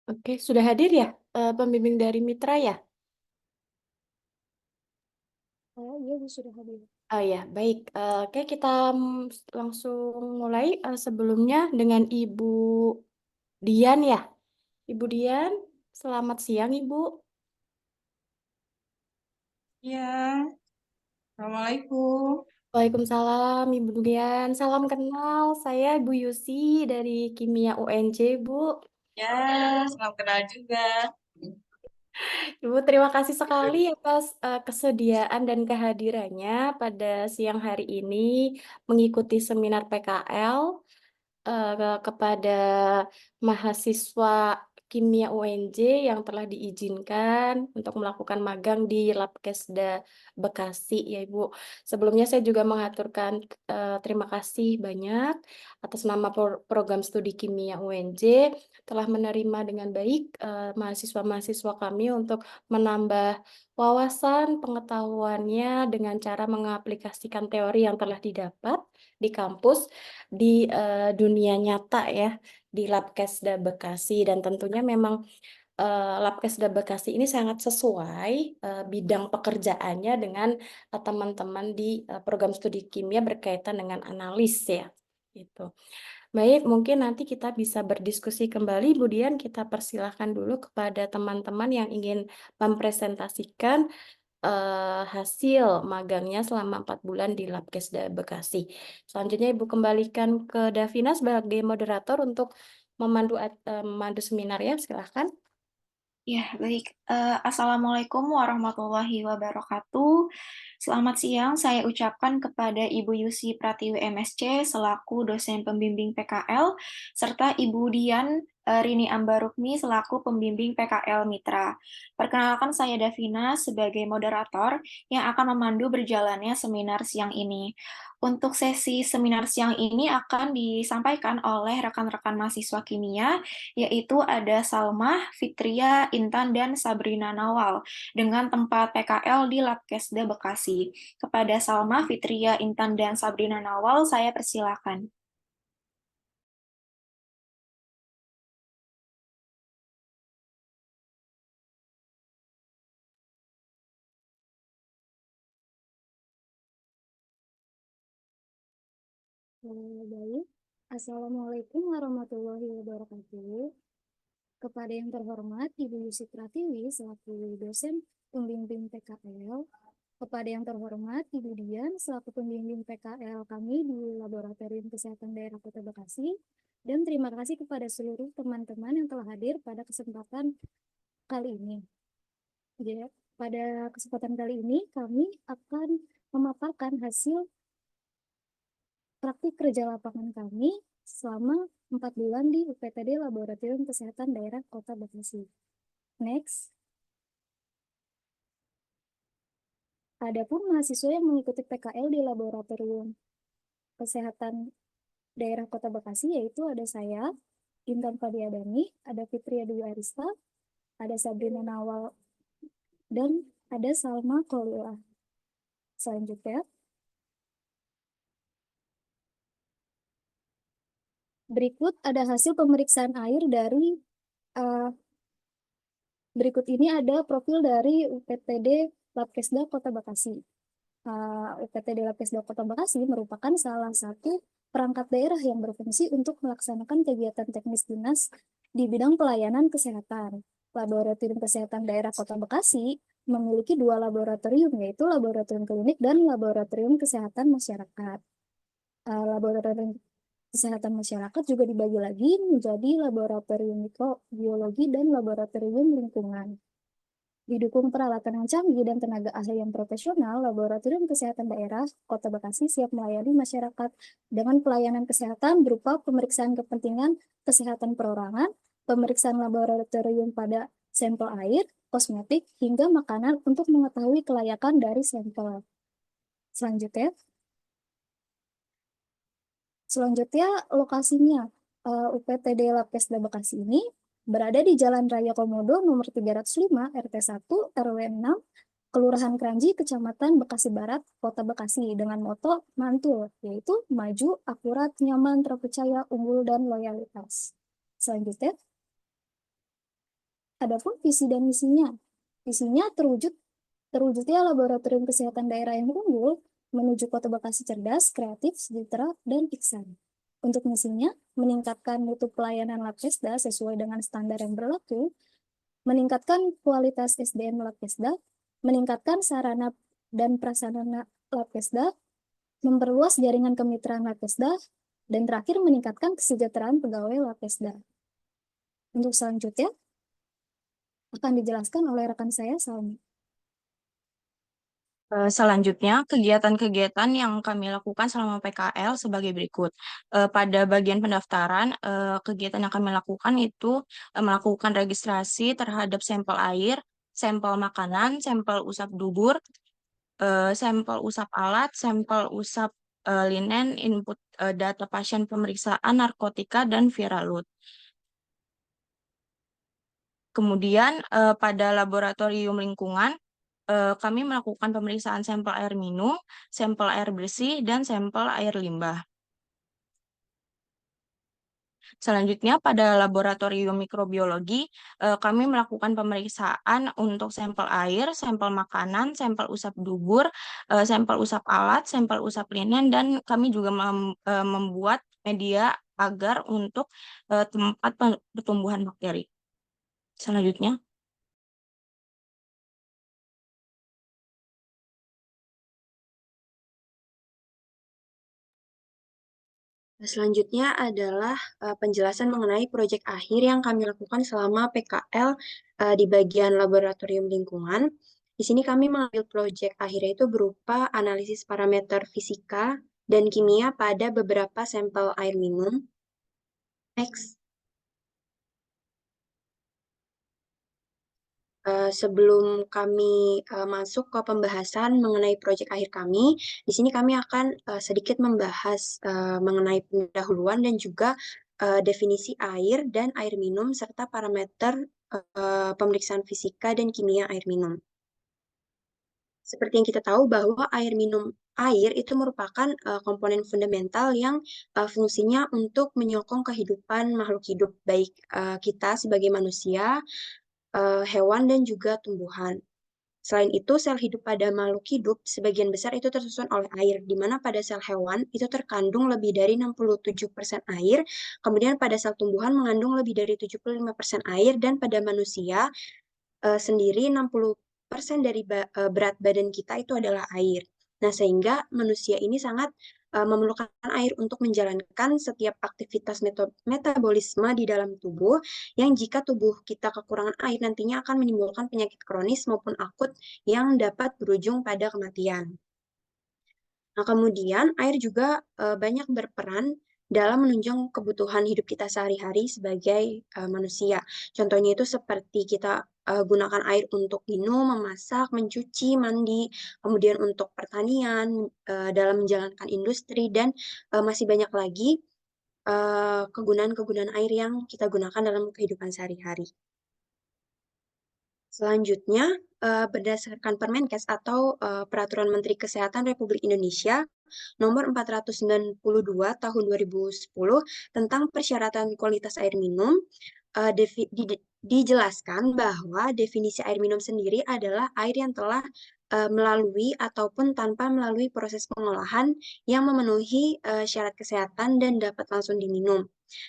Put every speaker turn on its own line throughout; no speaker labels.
Oke, sudah hadir ya, pembimbing dari Mitra ya?
Oh iya, Bu, sudah hadir.
Oh ya, baik. Oke, kita langsung mulai. Sebelumnya dengan Ibu Dian ya. Ibu Dian, selamat siang Ibu.
Ya, Assalamualaikum.
Waalaikumsalam Ibu Dian. Salam kenal, saya Ibu Yusi dari Kimia UNJ, Bu.
Ya, salam kenal juga.
Ibu, terima kasih sekali atas kesediaan dan kehadirannya pada siang hari ini mengikuti seminar PKL kepada mahasiswa Kimia UNJ yang telah diizinkan untuk melakukan magang di Labkesda Bekasi ya Ibu. Sebelumnya saya juga mengaturkan terima kasih banyak atas nama program studi Kimia UNJ telah menerima dengan baik mahasiswa-mahasiswa kami untuk menambah wawasan pengetahuannya dengan cara mengaplikasikan teori yang telah didapat di kampus di dunia nyata ya di Labkesda Bekasi, dan tentunya memang Labkesda Bekasi ini sangat sesuai bidang pekerjaannya dengan teman-teman di program studi kimia berkaitan dengan analis ya gitu. Baik, mungkin nanti kita bisa berdiskusi kembali. Kemudian kita persilahkan dulu kepada teman-teman yang ingin mempresentasikan hasil magangnya selama 4 bulan di Labkesda Bekasi. Selanjutnya Ibu kembalikan ke Davina sebagai moderator untuk memandu seminar ya, silahkan.
Ya, baik. Assalamualaikum warahmatullahi wabarakatuh. Selamat siang, saya ucapkan kepada Ibu Yusi Pratiwi MSc selaku dosen pembimbing PKL, serta Ibu Dian Rini Ambarukmi selaku pembimbing PKL Mitra. Perkenalkan, saya Davina sebagai moderator yang akan memandu berjalannya seminar siang ini. Untuk sesi seminar siang ini akan disampaikan oleh rekan-rekan mahasiswa kimia, yaitu ada Salma, Fitria, Intan, dan Sabrina Nawal dengan tempat PKL di Labkesda Bekasi. Kepada Salma, Fitria, Intan, dan Sabrina Nawal, saya persilakan. Baik. Assalamualaikum warahmatullahi wabarakatuh. Kepada yang terhormat Ibu Yusi Pratiwi selaku dosen pembimbing PKL, kepada yang terhormat Ibu Dian selaku pembimbing PKL kami di Laboratorium Kesehatan Daerah Kota Bekasi, dan terima kasih kepada seluruh teman-teman yang telah hadir pada kesempatan kali ini. Jadi, pada kesempatan kali ini kami akan memaparkan hasil praktik kerja lapangan kami selama 4 bulan di UPTD Laboratorium Kesehatan Daerah Kota Bekasi. Next. Adapun mahasiswa yang mengikuti PKL di Laboratorium Kesehatan Daerah Kota Bekasi yaitu ada saya, Intan Fadiadani, ada Fitria Dwi Arista, ada Sabrina Nawal, dan ada Salma Kolila. Selanjutnya, berikut ada hasil pemeriksaan air dari berikut ini ada profil dari UPTD Labkesda Kota Bekasi. UPTD Labkesda Kota Bekasi merupakan salah satu perangkat daerah yang berfungsi untuk melaksanakan kegiatan teknis dinas di bidang pelayanan kesehatan. Laboratorium Kesehatan Daerah Kota Bekasi memiliki 2 laboratorium, yaitu laboratorium klinik dan laboratorium kesehatan masyarakat. Laboratorium kesehatan masyarakat juga dibagi lagi menjadi laboratorium mikrobiologi dan laboratorium lingkungan. Didukung peralatan yang canggih dan tenaga ahli yang profesional, Laboratorium Kesehatan Daerah Kota Bekasi siap melayani masyarakat dengan pelayanan kesehatan berupa pemeriksaan kepentingan kesehatan perorangan, pemeriksaan laboratorium pada sampel air, kosmetik, hingga makanan untuk mengetahui kelayakan dari sampel. Selanjutnya, lokasinya UPTD Labkesda Bekasi ini berada di Jalan Raya Komodo nomor 305 RT 1 RW 6 Kelurahan Kranji, Kecamatan Bekasi Barat, Kota Bekasi dengan moto mantul, yaitu maju, akurat, nyaman, terpercaya, unggul, dan loyalitas. Selanjutnya, Adapun visi dan misinya. Visinya terwujudnya laboratorium kesehatan daerah yang unggul menuju Kota Bekasi cerdas, kreatif, sejahtera, dan iksan. Untuk misinya, meningkatkan mutu pelayanan Labkesda sesuai dengan standar yang berlaku, meningkatkan kualitas SDM Labkesda, meningkatkan sarana dan prasarana Labkesda, memperluas jaringan kemitraan Labkesda, dan terakhir meningkatkan kesejahteraan pegawai Labkesda. Untuk selanjutnya, akan dijelaskan oleh rekan saya, Salmi.
Selanjutnya, kegiatan-kegiatan yang kami lakukan selama PKL sebagai berikut. Pada bagian pendaftaran, kegiatan yang kami lakukan itu melakukan registrasi terhadap sampel air, sampel makanan, sampel usap dubur, sampel usap alat, sampel usap linen, input data pasien pemeriksaan narkotika, dan viral load. Kemudian pada laboratorium lingkungan, kami melakukan pemeriksaan sampel air minum, sampel air bersih, dan sampel air limbah. Selanjutnya, pada laboratorium mikrobiologi, kami melakukan pemeriksaan untuk sampel air, sampel makanan, sampel usap dubur, sampel usap alat, sampel usap linen, dan kami juga membuat media agar untuk tempat pertumbuhan bakteri. Selanjutnya.
Selanjutnya adalah penjelasan mengenai proyek akhir yang kami lakukan selama PKL di bagian laboratorium lingkungan. Di sini kami mengambil proyek akhirnya itu berupa analisis parameter fisika dan kimia pada beberapa sampel air minum. Next. Sebelum kami masuk ke pembahasan mengenai proyek akhir kami, di sini kami akan sedikit membahas mengenai pendahuluan dan juga definisi air dan air minum serta parameter pemeriksaan fisika dan kimia air minum. Seperti yang kita tahu bahwa air itu merupakan komponen fundamental yang fungsinya untuk menyokong kehidupan makhluk hidup, baik kita sebagai manusia, hewan, dan juga tumbuhan. Selain itu, sel hidup pada makhluk hidup sebagian besar itu tersusun oleh air, di mana pada sel hewan itu terkandung lebih dari 67% air, kemudian pada sel tumbuhan mengandung lebih dari 75% air, dan pada manusia sendiri 60% dari berat badan kita itu adalah air. Nah, sehingga manusia ini sangat memerlukan air untuk menjalankan setiap aktivitas metabolisme di dalam tubuh, yang jika tubuh kita kekurangan air nantinya akan menimbulkan penyakit kronis maupun akut yang dapat berujung pada kematian. Nah, kemudian air juga banyak berperan dalam menunjang kebutuhan hidup kita sehari-hari sebagai manusia. Contohnya itu seperti kita gunakan air untuk minum, memasak, mencuci, mandi, kemudian untuk pertanian, dalam menjalankan industri, dan masih banyak lagi kegunaan-kegunaan air yang kita gunakan dalam kehidupan sehari-hari. Selanjutnya, berdasarkan Permenkes atau Peraturan Menteri Kesehatan Republik Indonesia Nomor 492 Tahun 2010 tentang persyaratan kualitas air minum, dijelaskan bahwa definisi air minum sendiri adalah air yang telah melalui ataupun tanpa melalui proses pengolahan yang memenuhi syarat kesehatan dan dapat langsung diminum.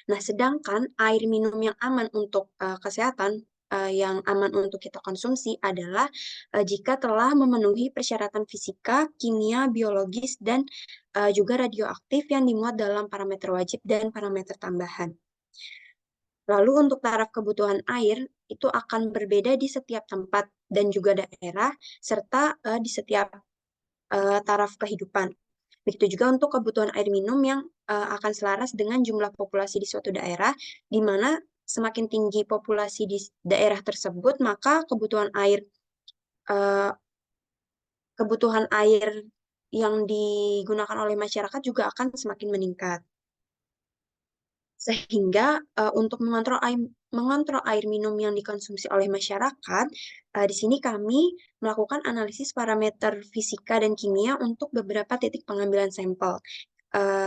Nah, sedangkan air minum yang aman untuk kesehatan, yang aman untuk kita konsumsi adalah jika telah memenuhi persyaratan fisika, kimia, biologis, dan juga radioaktif yang dimuat dalam parameter wajib dan parameter tambahan. Lalu untuk taraf kebutuhan air itu akan berbeda di setiap tempat dan juga daerah, serta di setiap taraf kehidupan. Begitu juga untuk kebutuhan air minum yang akan selaras dengan jumlah populasi di suatu daerah, di mana semakin tinggi populasi di daerah tersebut, maka kebutuhan air yang digunakan oleh masyarakat juga akan semakin meningkat. Sehingga untuk mengontrol air minum yang dikonsumsi oleh masyarakat, di sini kami melakukan analisis parameter fisika dan kimia untuk beberapa titik pengambilan sampel.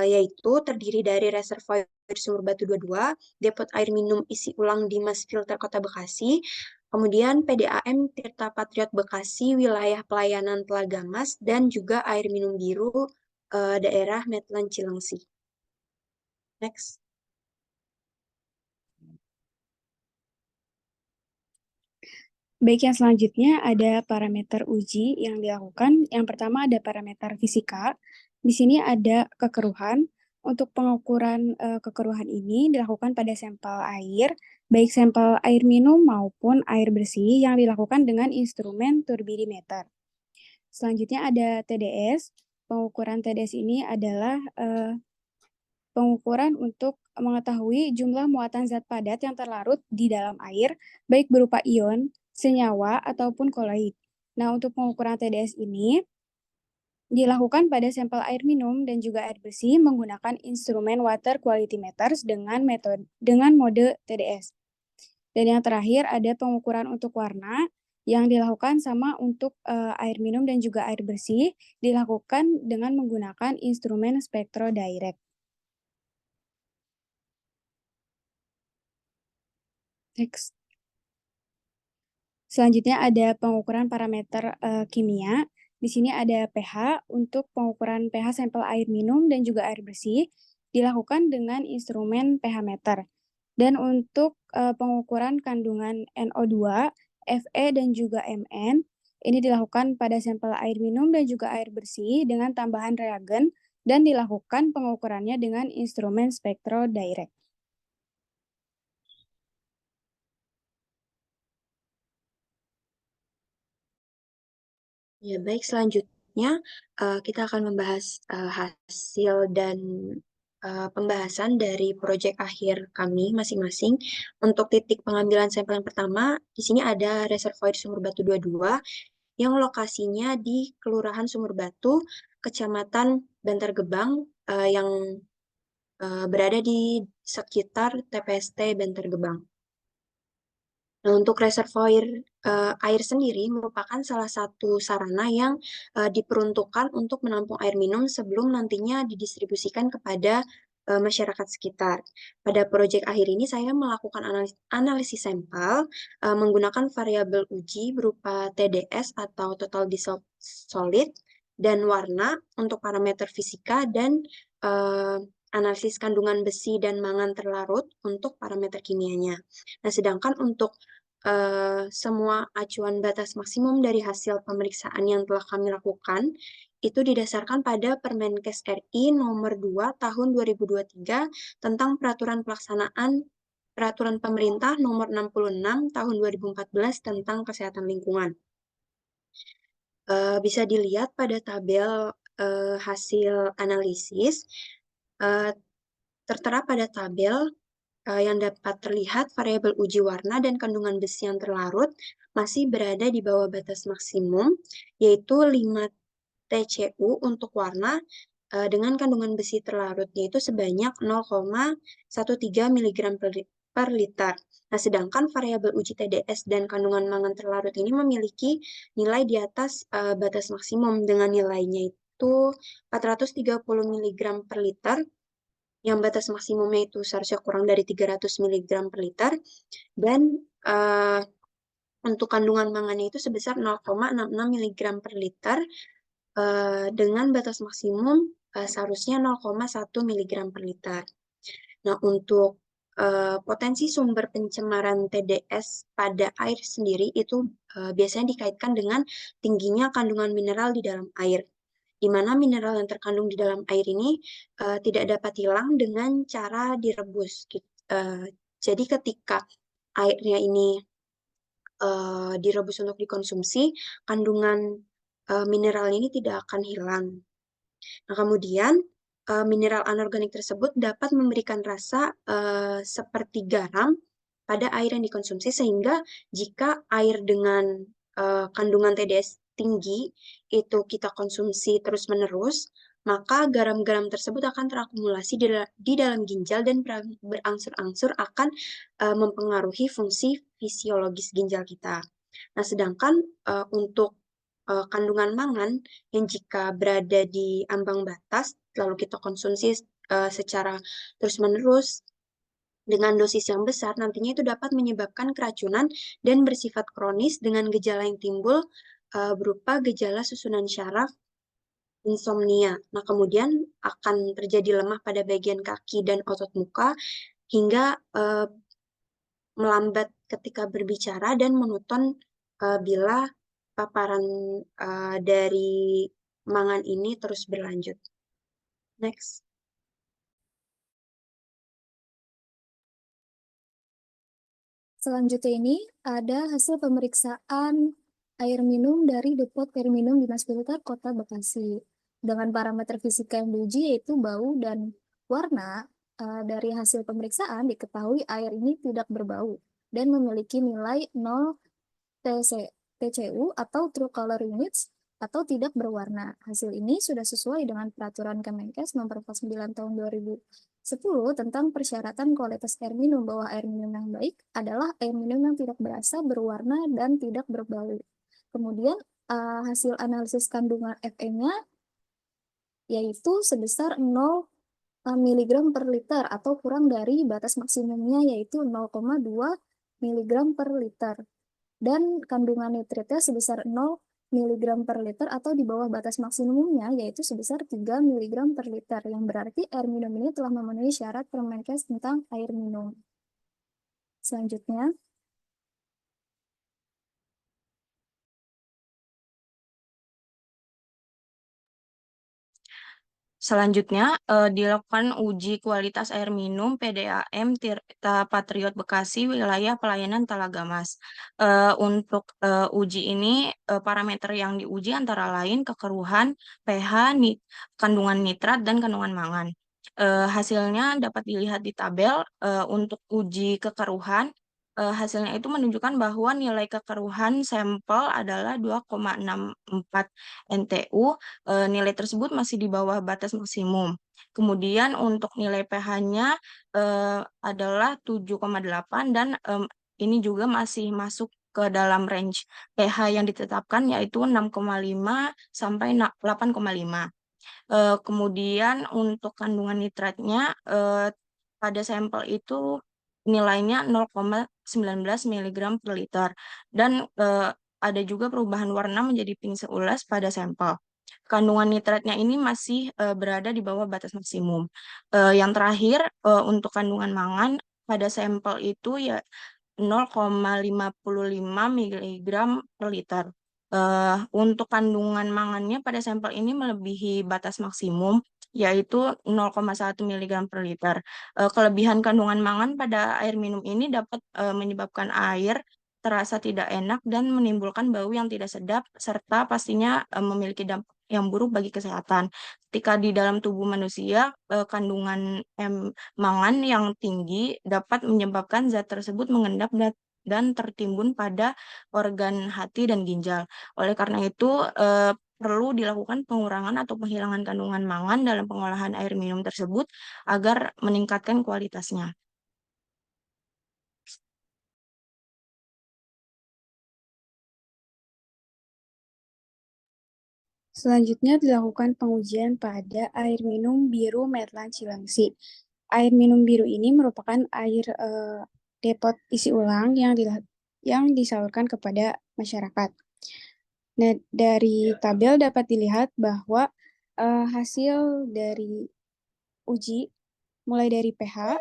yaitu terdiri dari reservoir sumur batu 22, depot air minum isi ulang Dimas Filter Kota Bekasi, kemudian PDAM Tirta Patriot Bekasi, wilayah pelayanan Telaga Mas, dan juga air minum biru daerah Medland Cilengsi. Next.
Baik, yang selanjutnya ada parameter uji yang dilakukan. Yang pertama ada parameter fisika. Di sini ada kekeruhan. Untuk pengukuran kekeruhan ini dilakukan pada sampel air, baik sampel air minum maupun air bersih yang dilakukan dengan instrumen turbidimeter. Selanjutnya ada TDS. Pengukuran TDS ini adalah pengukuran untuk mengetahui jumlah muatan zat padat yang terlarut di dalam air, baik berupa ion, senyawa, ataupun koloid. Nah, untuk pengukuran TDS ini dilakukan pada sampel air minum dan juga air bersih menggunakan instrumen water quality meters dengan mode TDS. Dan yang terakhir ada pengukuran untuk warna yang dilakukan sama untuk air minum dan juga air bersih, dilakukan dengan menggunakan instrumen SpectroDirect. Next. Selanjutnya ada pengukuran parameter kimia. Di sini ada pH. Untuk pengukuran pH sampel air minum dan juga air bersih dilakukan dengan instrumen pH meter. Dan untuk pengukuran kandungan NO2, Fe dan juga Mn ini dilakukan pada sampel air minum dan juga air bersih dengan tambahan reagen dan dilakukan pengukurannya dengan instrumen SpectroDirect.
Ya, baik, selanjutnya kita akan membahas hasil dan pembahasan dari proyek akhir kami masing-masing. Untuk titik pengambilan sampel yang pertama, di sini ada reservoir Sumur Batu 22 yang lokasinya di Kelurahan Sumur Batu, Kecamatan Bantar Gebang, yang berada di sekitar TPST Bantar Gebang. Nah, untuk reservoir air sendiri merupakan salah satu sarana yang diperuntukkan untuk menampung air minum sebelum nantinya didistribusikan kepada masyarakat sekitar. Pada proyek akhir ini saya melakukan analisis sampel menggunakan variabel uji berupa TDS atau total dissolved solid dan warna untuk parameter fisika dan analisis kandungan besi dan mangan terlarut untuk parameter kimianya. Nah, sedangkan untuk semua acuan batas maksimum dari hasil pemeriksaan yang telah kami lakukan itu didasarkan pada Permenkes RI nomor 2 tahun 2023 tentang peraturan pemerintah nomor 66 tahun 2014 tentang kesehatan lingkungan. Bisa dilihat pada tabel hasil analisis, tertera pada tabel yang dapat terlihat variabel uji warna dan kandungan besi yang terlarut masih berada di bawah batas maksimum, yaitu 5 TCU untuk warna dengan kandungan besi terlarut, yaitu sebanyak 0,13 mg per liter. Nah, sedangkan variabel uji TDS dan kandungan mangan terlarut ini memiliki nilai di atas batas maksimum dengan nilainya itu 430 mg per liter, yang batas maksimumnya itu seharusnya kurang dari 300 mg per liter, dan untuk kandungan mangannya itu sebesar 0,66 mg per liter, dengan batas maksimum seharusnya 0,1 mg per liter. Nah, untuk potensi sumber pencemaran TDS pada air sendiri itu biasanya dikaitkan dengan tingginya kandungan mineral di dalam air, di mana mineral yang terkandung di dalam air ini tidak dapat hilang dengan cara direbus. Jadi ketika airnya ini direbus untuk dikonsumsi, kandungan mineral ini tidak akan hilang. Nah, kemudian mineral anorganik tersebut dapat memberikan rasa seperti garam pada air yang dikonsumsi, sehingga jika air dengan kandungan TDS tinggi itu kita konsumsi terus-menerus, maka garam-garam tersebut akan terakumulasi di dalam ginjal dan berangsur-angsur akan mempengaruhi fungsi fisiologis ginjal kita. Nah, sedangkan untuk kandungan mangan yang jika berada di ambang batas, lalu kita konsumsi secara terus-menerus dengan dosis yang besar, nantinya itu dapat menyebabkan keracunan dan bersifat kronis dengan gejala yang timbul berupa gejala susunan syaraf, insomnia. Nah, kemudian akan terjadi lemah pada bagian kaki dan otot muka hingga melambat ketika berbicara dan monoton bila paparan dari mangan ini terus berlanjut. Next.
Selanjutnya ini ada hasil pemeriksaan air minum dari Depot Air Minum Dinas Filter Kota Bekasi. Dengan parameter fisika yang diuji yaitu bau dan warna, dari hasil pemeriksaan diketahui air ini tidak berbau dan memiliki nilai 0 TCU atau True Color Units atau tidak berwarna. Hasil ini sudah sesuai dengan Peraturan Kemenkes Nomor 49 Tahun 2010 tentang persyaratan kualitas air minum, bahwa air minum yang baik adalah air minum yang tidak berasa, berwarna, dan tidak berbau. Kemudian hasil analisis kandungan Fe-nya yaitu sebesar 0 mg per liter atau kurang dari batas maksimumnya yaitu 0,2 mg per liter. Dan kandungan nitritnya sebesar 0 mg per liter atau di bawah batas maksimumnya yaitu sebesar 3 mg per liter, yang berarti air minum ini telah memenuhi syarat Permenkes tentang air minum. Selanjutnya,
Selanjutnya, dilakukan uji kualitas air minum PDAM Tirta Patriot Bekasi wilayah pelayanan Talaga Mas. Untuk uji ini, parameter yang diuji antara lain kekeruhan, pH, kandungan nitrat, dan kandungan mangan. Hasilnya dapat dilihat di tabel. Untuk uji kekeruhan, hasilnya itu menunjukkan bahwa nilai kekeruhan sampel adalah 2,64 NTU. Nilai tersebut masih di bawah batas maksimum. Kemudian untuk nilai pH-nya adalah 7,8 dan ini juga masih masuk ke dalam range pH yang ditetapkan yaitu 6,5 sampai 8,5. Kemudian untuk kandungan nitratnya pada sampel itu nilainya 0,19 mg per liter dan ada juga perubahan warna menjadi pink seulas pada sampel. Kandungan nitratnya ini masih berada di bawah batas maksimum. Yang terakhir untuk kandungan mangan pada sampel itu ya 0,55 mg per liter. Untuk kandungan mangannya pada sampel ini melebihi batas maksimum yaitu 0,1 mg per liter. Kelebihan kandungan mangan pada air minum ini dapat menyebabkan air terasa tidak enak dan menimbulkan bau yang tidak sedap serta pastinya memiliki dampak yang buruk bagi kesehatan. Ketika di dalam tubuh manusia, kandungan mangan yang tinggi dapat menyebabkan zat tersebut mengendap dan tertimbun pada organ hati dan ginjal. Oleh karena itu, perlu dilakukan pengurangan atau penghilangan kandungan mangan dalam pengolahan air minum tersebut agar meningkatkan kualitasnya.
Selanjutnya dilakukan pengujian pada air minum biru Medland Cilengsi. Air minum biru ini merupakan air depot isi ulang yang disalurkan kepada masyarakat. Nah, dari tabel dapat dilihat bahwa hasil dari uji mulai dari pH,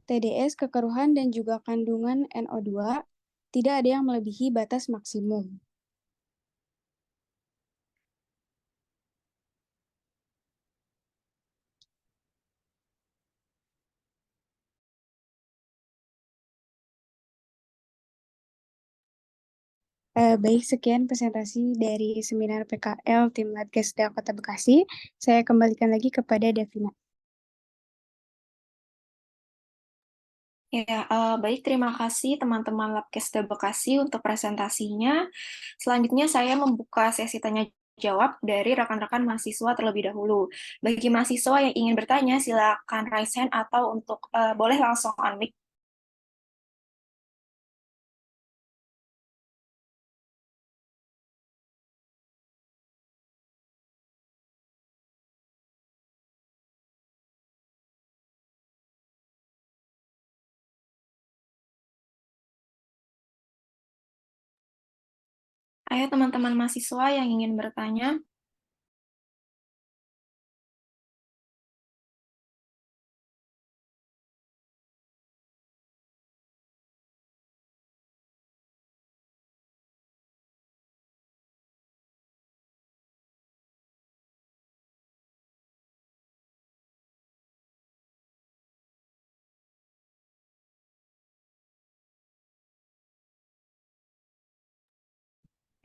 TDS, kekeruhan, dan juga kandungan NO2 tidak ada yang melebihi batas maksimum. Baik, sekian presentasi dari seminar PKL Tim Labkesda Kota Bekasi. Saya kembalikan lagi kepada Davina.
Ya, baik, terima kasih teman-teman Labkesda Bekasi untuk presentasinya. Selanjutnya saya membuka sesi tanya jawab dari rekan-rekan mahasiswa terlebih dahulu. Bagi mahasiswa yang ingin bertanya, silakan raise hand atau untuk boleh langsung unmute. Ayo teman-teman mahasiswa yang ingin bertanya.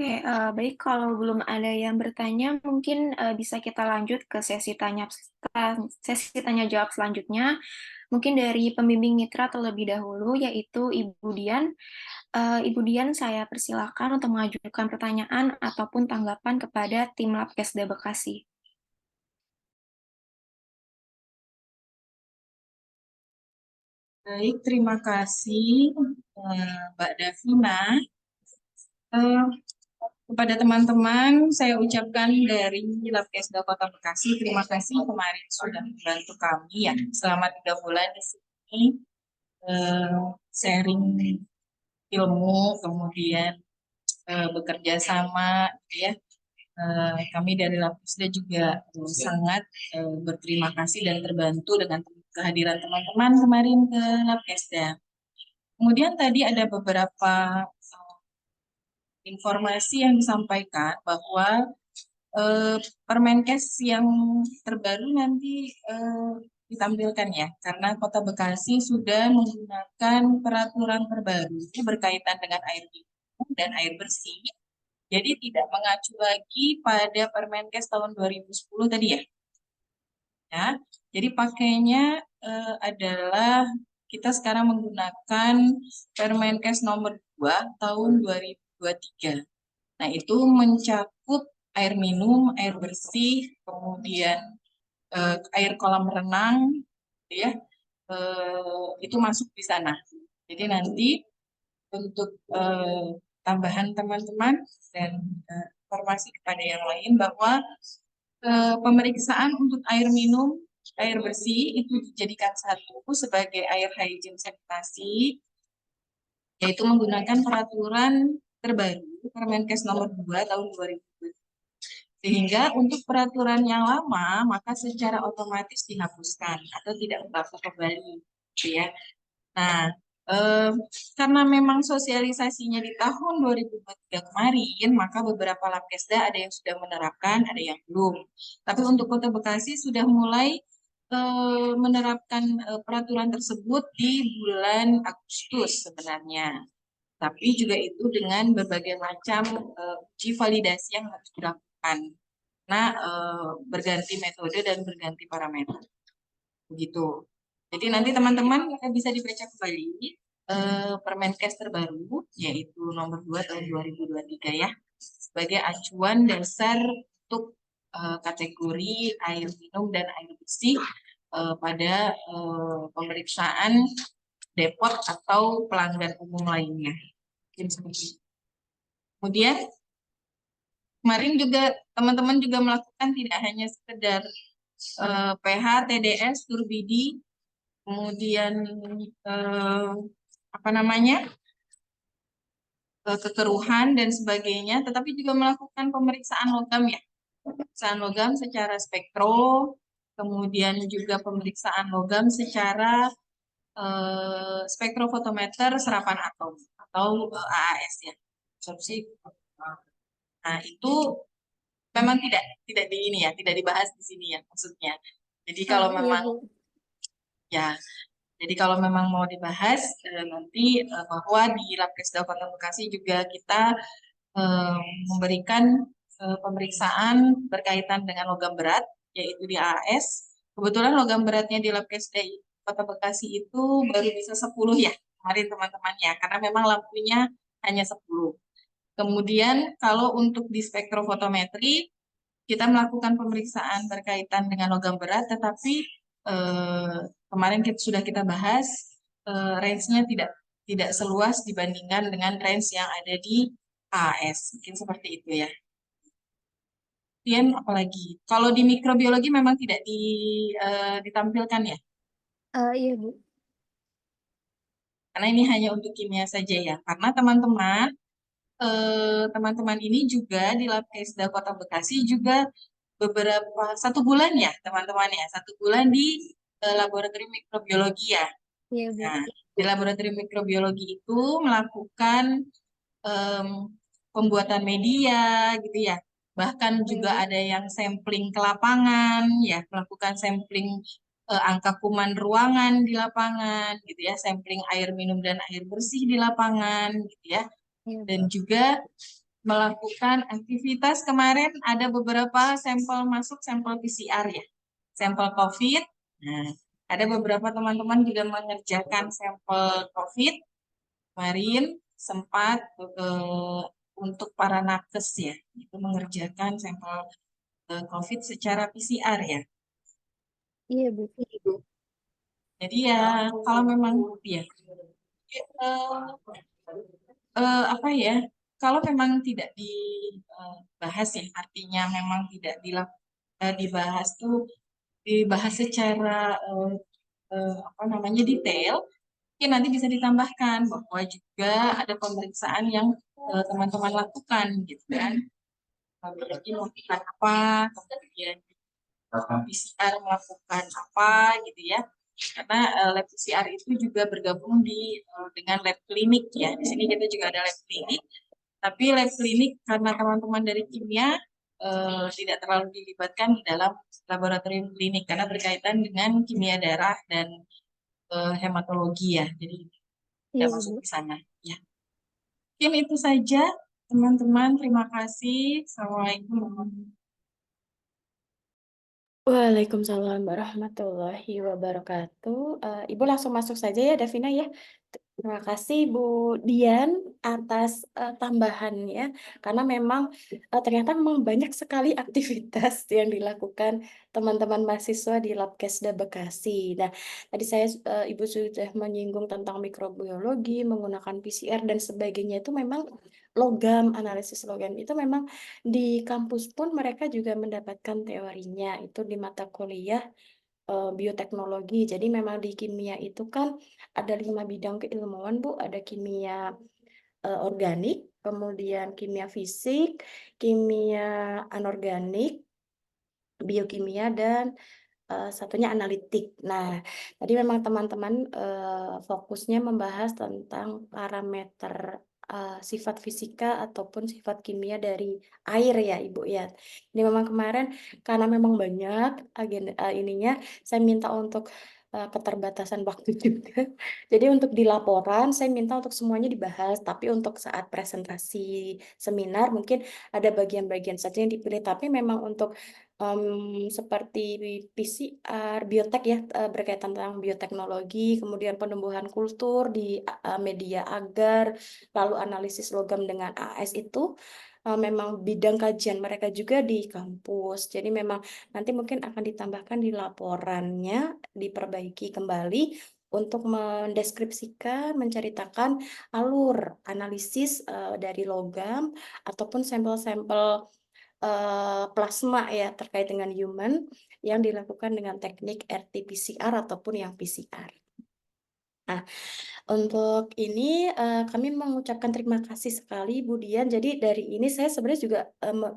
Oke, baik kalau belum ada yang bertanya, mungkin bisa kita lanjut ke sesi tanya jawab selanjutnya. Mungkin dari pembimbing mitra terlebih dahulu, yaitu Ibu Dian. Ibu Dian, saya persilakan untuk mengajukan pertanyaan ataupun tanggapan kepada tim Labkesda Bekasi.
Baik, terima kasih Mbak Davina. Eh, Kepada teman-teman, saya ucapkan dari Labkesda Kota Bekasi, terima kasih kemarin sudah membantu kami ya selama 3 bulan di sini sharing ilmu, kemudian bekerja sama, gitu ya. Kami dari Labkesda juga sangat berterima kasih dan terbantu dengan kehadiran teman-teman kemarin ke Labkesda. Kemudian tadi ada beberapa informasi yang disampaikan bahwa Permenkes yang terbaru nanti ditampilkan ya, karena Kota Bekasi sudah menggunakan peraturan terbaru berkaitan dengan air minum dan air bersih. Jadi tidak mengacu lagi pada Permenkes tahun 2010 tadi ya. Ya, jadi pakainya adalah kita sekarang menggunakan Permenkes nomor 2 tahun 2023. Nah, itu mencakup air minum, air bersih, kemudian air kolam renang, gitu ya, itu masuk di sana. Jadi nanti untuk tambahan teman-teman dan informasi kepada yang lain bahwa pemeriksaan untuk air minum, air bersih itu dijadikan satu sebagai air hygiene sanitasi, yaitu menggunakan peraturan terbaru Permenkes nomor 2 tahun 2020. Sehingga untuk peraturan yang lama maka secara otomatis dihapuskan atau tidak berlaku kembali, gitu ya. Nah, karena memang sosialisasinya di tahun 2023 kemarin, maka beberapa Labkesda ada yang sudah menerapkan, ada yang belum. Tapi untuk Kota Bekasi sudah mulai menerapkan peraturan tersebut di bulan Agustus sebenarnya. Tapi juga itu dengan berbagai macam uji validasi yang harus dilakukan. Nah, berganti metode dan berganti parameter. Begitu. Jadi nanti teman-teman bisa dibaca kembali Permenkes terbaru, yaitu nomor 2 tahun 2023 ya, sebagai acuan dasar untuk kategori air minum dan air bersih pada pemeriksaan depot atau pelanggan umum lainnya. Kemudian kemarin juga teman-teman juga melakukan tidak hanya sekedar pH, TDS, turbidi, kemudian kekeruhan dan sebagainya, tetapi juga melakukan pemeriksaan logam ya, pemeriksaan logam secara spektro, kemudian juga pemeriksaan logam secara spektrofotometer serapan atom atau AAS ya, absorpsi. Nah itu memang tidak di ini ya, tidak dibahas di sini ya maksudnya. Jadi kalau
Iya,
memang
Bu.
ya, jadi kalau memang mau dibahas nanti bahwa di Labkesda Kota Bekasi juga kita memberikan pemeriksaan berkaitan dengan logam berat, yaitu di AS. Kebetulan logam beratnya di Labkesda Kota Bekasi itu baru bisa 10 ya kemarin teman-teman ya, karena memang lampunya hanya 10. Kemudian kalau untuk di spektrofotometri kita melakukan pemeriksaan berkaitan dengan logam berat, tetapi kemarin sudah kita bahas range-nya tidak seluas dibandingkan dengan range yang ada di AS. Mungkin seperti itu ya. Kemudian apalagi? Kalau di mikrobiologi memang tidak ditampilkan ya,
Iya, Bu.
karena ini hanya untuk kimia saja ya. Karena teman-teman teman-teman ini juga di Labkesda Kota Bekasi juga beberapa 1 bulan ya teman-teman ya, 1 bulan di laboratorium mikrobiologi ya.
Iya, Bu.
Nah, di laboratorium mikrobiologi itu melakukan em, pembuatan media gitu ya. Bahkan juga ada yang sampling ke lapangan ya, melakukan sampling angka kuman ruangan di lapangan gitu ya, sampling air minum dan air bersih di lapangan gitu ya.
Iya, Bu.
Dan juga melakukan aktivitas kemarin ada beberapa sampel masuk sampel PCR ya, sampel COVID. Nah, ada beberapa teman-teman juga mengerjakan sampel COVID kemarin sempat untuk para nakes ya, itu mengerjakan sampel COVID secara PCR ya.
Iya, Bu.
Jadi ya kalau memang ya apa ya, kalau memang tidak dibahas ya, artinya memang tidak dibahas tuh dibahas secara apa namanya detail, mungkin nanti bisa ditambahkan bahwa juga ada pemeriksaan yang teman-teman lakukan gitu kan. Jadi melakukan apa, kemudian PCR melakukan apa gitu ya. Karena lab PCR itu juga bergabung dengan lab klinik ya. Di sini kita juga ada lab klinik. Tapi lab klinik karena teman-teman dari kimia tidak terlalu dilibatkan di dalam laboratorium klinik karena berkaitan dengan kimia darah dan hematologi ya. Jadi tidak
Iya,
masuk
Bu.
ke sana ya. Mungkin itu saja teman-teman. Terima kasih. Assalamualaikum.
Waalaikumsalam warahmatullahi wabarakatuh. Ibu langsung masuk saja ya, Davina ya. Terima kasih Bu Dian atas tambahannya, karena memang ternyata memang banyak sekali aktivitas yang dilakukan teman-teman mahasiswa di Labkesda Bekasi. Nah, tadi Ibu sudah menyinggung tentang mikrobiologi, menggunakan PCR dan sebagainya, itu memang analisis logam itu memang di kampus pun mereka juga mendapatkan teorinya, itu di mata kuliah bioteknologi. Jadi memang di kimia itu kan ada 5 bidang keilmuan, Bu. Ada kimia organik, kemudian kimia fisik, kimia anorganik, biokimia, dan satunya analitik. Nah, tadi memang teman-teman fokusnya membahas tentang parameter sifat fisika ataupun sifat kimia dari air ya, Ibu ya. Ini memang kemarin karena memang banyak agenda ininya, saya minta untuk keterbatasan waktu juga. Jadi untuk di laporan saya minta untuk semuanya dibahas, tapi untuk saat presentasi seminar mungkin ada bagian-bagian saja yang dipilih, tapi memang untuk seperti PCR, biotek ya, berkaitan tentang bioteknologi, kemudian penumbuhan kultur di media agar, lalu analisis logam dengan AS itu memang bidang kajian mereka juga di kampus. Jadi memang nanti mungkin akan ditambahkan di laporannya, diperbaiki kembali untuk mendeskripsikan, menceritakan alur analisis dari logam ataupun sampel-sampel plasma ya terkait dengan human yang dilakukan dengan teknik RT-PCR ataupun yang PCR. Nah, untuk ini kami mengucapkan terima kasih sekali Bu Dian. Jadi dari ini saya sebenarnya juga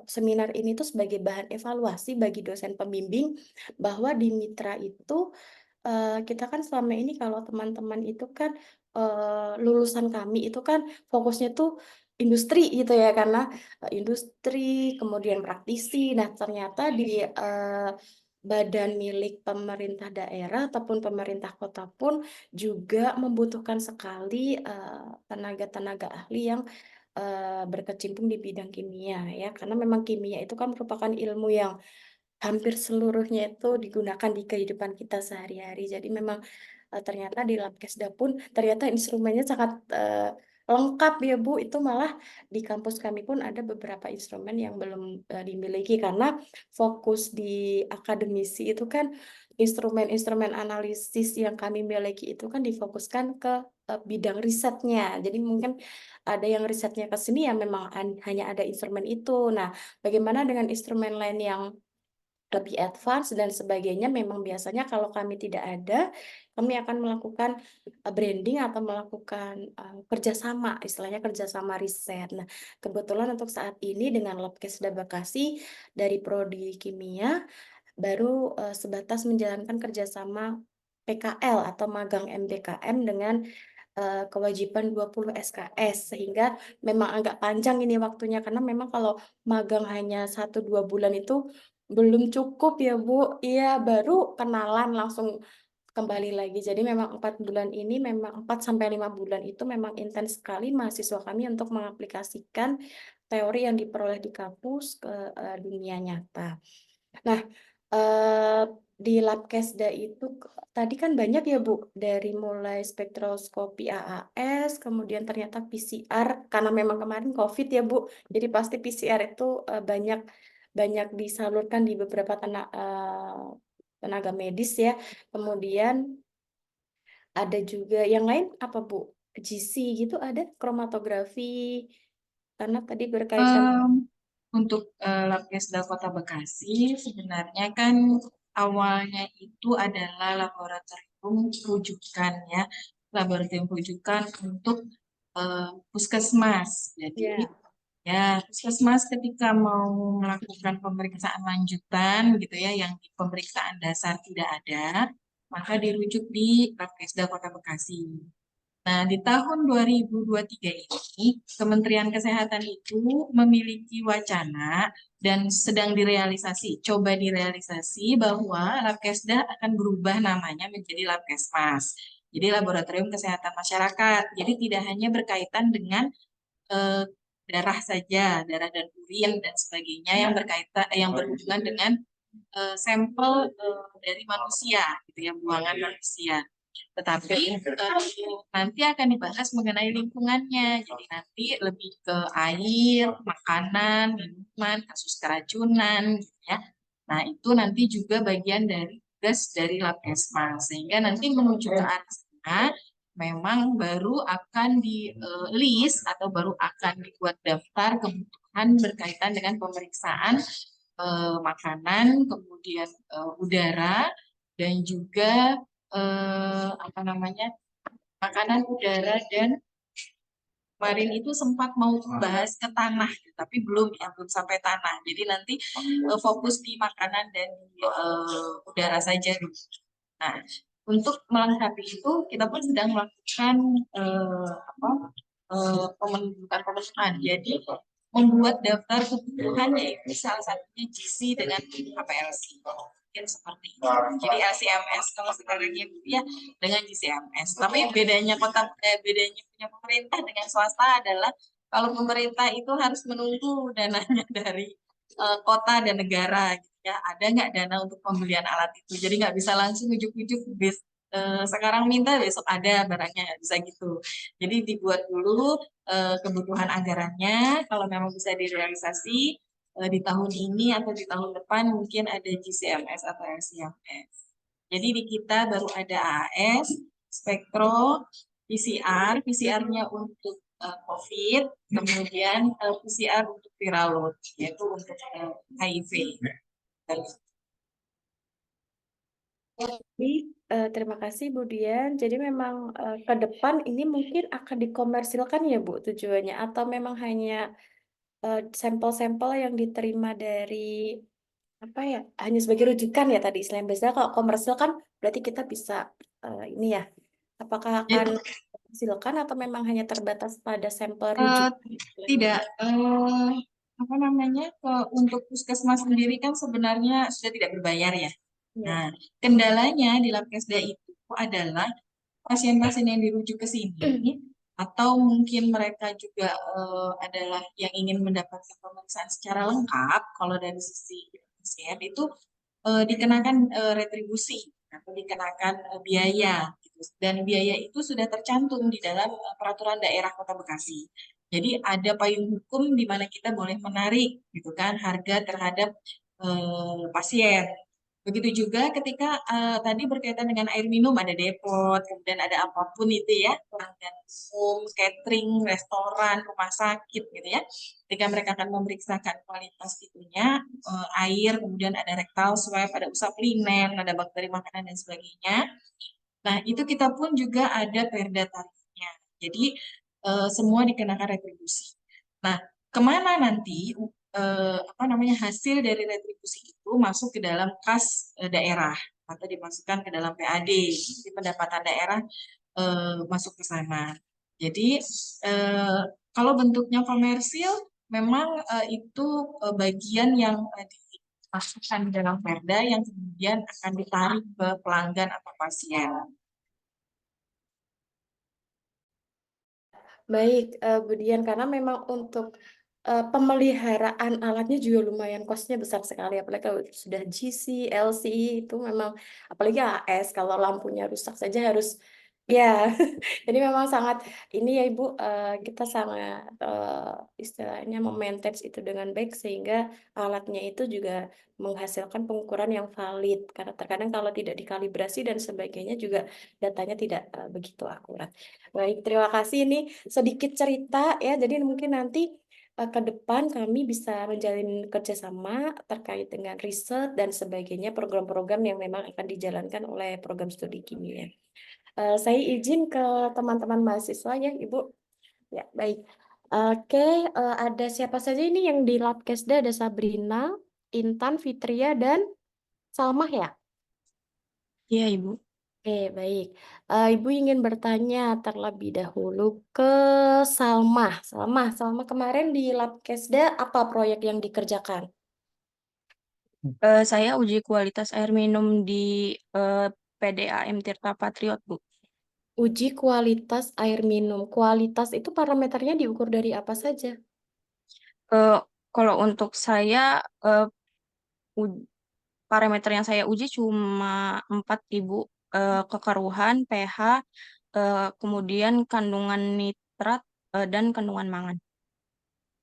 seminar ini tuh sebagai bahan evaluasi bagi dosen pembimbing bahwa di Mitra itu kita kan selama ini kalau teman-teman itu kan lulusan kami itu kan fokusnya tuh industri gitu ya, karena industri kemudian praktisi. Nah, ternyata di badan milik pemerintah daerah ataupun pemerintah kota pun juga membutuhkan sekali tenaga-tenaga ahli yang berkecimpung di bidang kimia ya, karena memang kimia itu kan merupakan ilmu yang hampir seluruhnya itu digunakan di kehidupan kita sehari-hari. Jadi memang ternyata di Labkesda pun ternyata instrumennya sangat lengkap ya Bu. Itu malah di kampus kami pun ada beberapa instrumen yang belum dimiliki karena fokus di akademisi itu kan instrumen-instrumen analisis yang kami miliki itu kan difokuskan ke bidang risetnya. Jadi mungkin ada yang risetnya ke sini ya memang hanya ada instrumen itu. Nah, bagaimana dengan instrumen lain yang lebih advance dan sebagainya. Memang biasanya kalau kami tidak ada, kami akan melakukan branding atau melakukan kerjasama, istilahnya kerjasama riset. Nah, kebetulan untuk saat ini dengan Labkesda Bekasi dari Prodi Kimia baru sebatas menjalankan kerjasama PKL atau magang MBKM dengan kewajiban 20 SKS, sehingga memang agak panjang ini waktunya karena memang kalau magang hanya 1-2 bulan itu belum cukup ya Bu. Iya, baru kenalan langsung kembali lagi. Jadi memang 4 bulan ini memang 4-5 bulan itu memang intens sekali mahasiswa kami untuk mengaplikasikan teori yang diperoleh di kampus ke dunia nyata. Nah, di Labkesda itu tadi kan banyak ya Bu, dari mulai spektroskopi AAS, kemudian ternyata PCR, karena memang kemarin COVID ya Bu, jadi pasti PCR itu banyak disalurkan di beberapa tenaga medis ya. Kemudian ada juga yang lain apa Bu? GC gitu ada, kromatografi, karena tadi berkaitan.
Untuk Labkesda Kota Bekasi sebenarnya kan awalnya itu adalah laboratorium rujukan ya, laboratorium rujukan untuk puskesmas. Jadi ya puskesmas ketika mau melakukan pemeriksaan lanjutan gitu ya, yang di pemeriksaan dasar tidak ada, maka dirujuk di Labkesda Kota Bekasi. Nah, di tahun 2023 ini, Kementerian Kesehatan itu memiliki wacana dan sedang coba direalisasi bahwa Labkesda akan berubah namanya menjadi Labkesmas. Jadi Laboratorium Kesehatan Masyarakat. Jadi tidak hanya berkaitan dengan darah saja, darah dan urin dan sebagainya yang berhubungan dengan sampel dari manusia, gitu ya, buangan manusia. Tetapi nanti akan dibahas mengenai lingkungannya. Jadi nanti lebih ke air, makanan, minuman, kasus keracunan, gitu ya. Nah, itu nanti juga bagian dari tugas dari Labkesmas. Sehingga nanti menuju ke arah sana, memang baru akan di list atau baru akan dibuat daftar kebutuhan berkaitan dengan pemeriksaan makanan, kemudian udara, dan juga makanan, udara, dan kemarin itu sempat mau bahas ke tanah, tapi belum sampai tanah. Jadi nanti fokus di makanan dan di udara saja dulu. Nah, untuk melengkapi itu kita pun sedang melakukan pemenuhan. Jadi membuat daftar kebutuhan, yaitu salah satunya GC dengan HPLC. Mungkin seperti itu. Jadi LCMS kalau sekarang ya dengan GCMS. Tapi bedanya bedanya punya pemerintah dengan swasta adalah kalau pemerintah itu harus menunggu dananya dari kota dan negara, gitu ya. Ada nggak dana untuk pembelian alat itu? Jadi nggak bisa langsung ujuk-ujuk sekarang minta besok ada barangnya, nggak bisa gitu. Jadi dibuat dulu kebutuhan anggarannya, kalau memang bisa direalisasi di tahun ini atau di tahun depan mungkin ada GCMS atau LCMS. Jadi di kita baru ada AAS, spektro, PCR-nya untuk COVID, kemudian PCR untuk viral load, yaitu untuk HIV.
Jadi terima kasih Bu Dian. Jadi memang ke depan ini mungkin akan dikomersilkan ya Bu tujuannya, atau memang hanya sampel-sampel yang diterima dari apa ya, hanya sebagai rujukan ya tadi istilahnya. Biasanya kalau komersil kan berarti kita bisa ini ya, apakah akan dikomersilkan atau memang hanya terbatas pada sampel rujukan?
Tidak, untuk puskesmas sendiri kan sebenarnya sudah tidak berbayar ya. Nah, kendalanya di Labkesda itu adalah pasien-pasien yang dirujuk ke sini, atau mungkin mereka juga adalah yang ingin mendapatkan pemeriksaan secara lengkap. Kalau dari sisi pasien itu dikenakan retribusi atau dikenakan biaya, gitu. Dan biaya itu sudah tercantum di dalam peraturan daerah Kota Bekasi. Jadi ada payung hukum di mana kita boleh menarik, gitu kan, harga terhadap pasien. Begitu juga ketika tadi berkaitan dengan air minum, ada depot, kemudian ada apapun itu ya, pelanggan umum, catering, restoran, rumah sakit gitu ya. Ketika mereka akan memeriksakan kualitas itunya, air, kemudian ada rectal swab, ada usap linen, ada bakteri makanan dan sebagainya. Nah, itu kita pun juga ada perda tarifnya. Jadi, semua dikenakan retribusi. Nah, kemana nanti hasil dari retribusi itu masuk ke dalam kas daerah atau dimasukkan ke dalam PAD. Jadi pendapatan daerah masuk ke sana. Jadi, kalau bentuknya komersil, memang itu bagian yang dimasukkan di dalam perda yang kemudian akan ditarik ke pelanggan atau pasien.
Baik, Bu Dian, karena memang untuk pemeliharaan alatnya juga lumayan costnya besar sekali, apalagi kalau sudah GC, LCI itu memang, apalagi AS, kalau lampunya rusak saja harus, ya, jadi memang sangat, ini ya Ibu, kita sangat istilahnya memanage itu dengan baik sehingga alatnya itu juga menghasilkan pengukuran yang valid, karena terkadang kalau tidak dikalibrasi dan sebagainya juga datanya tidak begitu akurat. Baik, terima kasih. Ini sedikit cerita ya. Jadi mungkin nanti ke depan kami bisa menjalin kerjasama terkait dengan riset dan sebagainya, program-program yang memang akan dijalankan oleh program studi kimia. Saya izin ke teman-teman mahasiswa ya, Ibu. Ya, baik. Oke, ada siapa saja ini yang di Labkesda? Ada Sabrina, Intan, Fitria, dan Salmah ya?
Iya, Ibu.
Oke, baik. Ibu ingin bertanya terlebih dahulu ke Salma. Salma kemarin di Labkesda apa proyek yang dikerjakan?
Saya uji kualitas air minum di eh, PDAM Tirta Patriot, Bu.
Uji kualitas air minum. Kualitas itu parameternya diukur dari apa saja?
Eh, Kalau untuk saya, eh, u- parameter yang saya uji cuma 4, Ibu. Kekeruhan, pH, kemudian kandungan nitrat, dan kandungan mangan.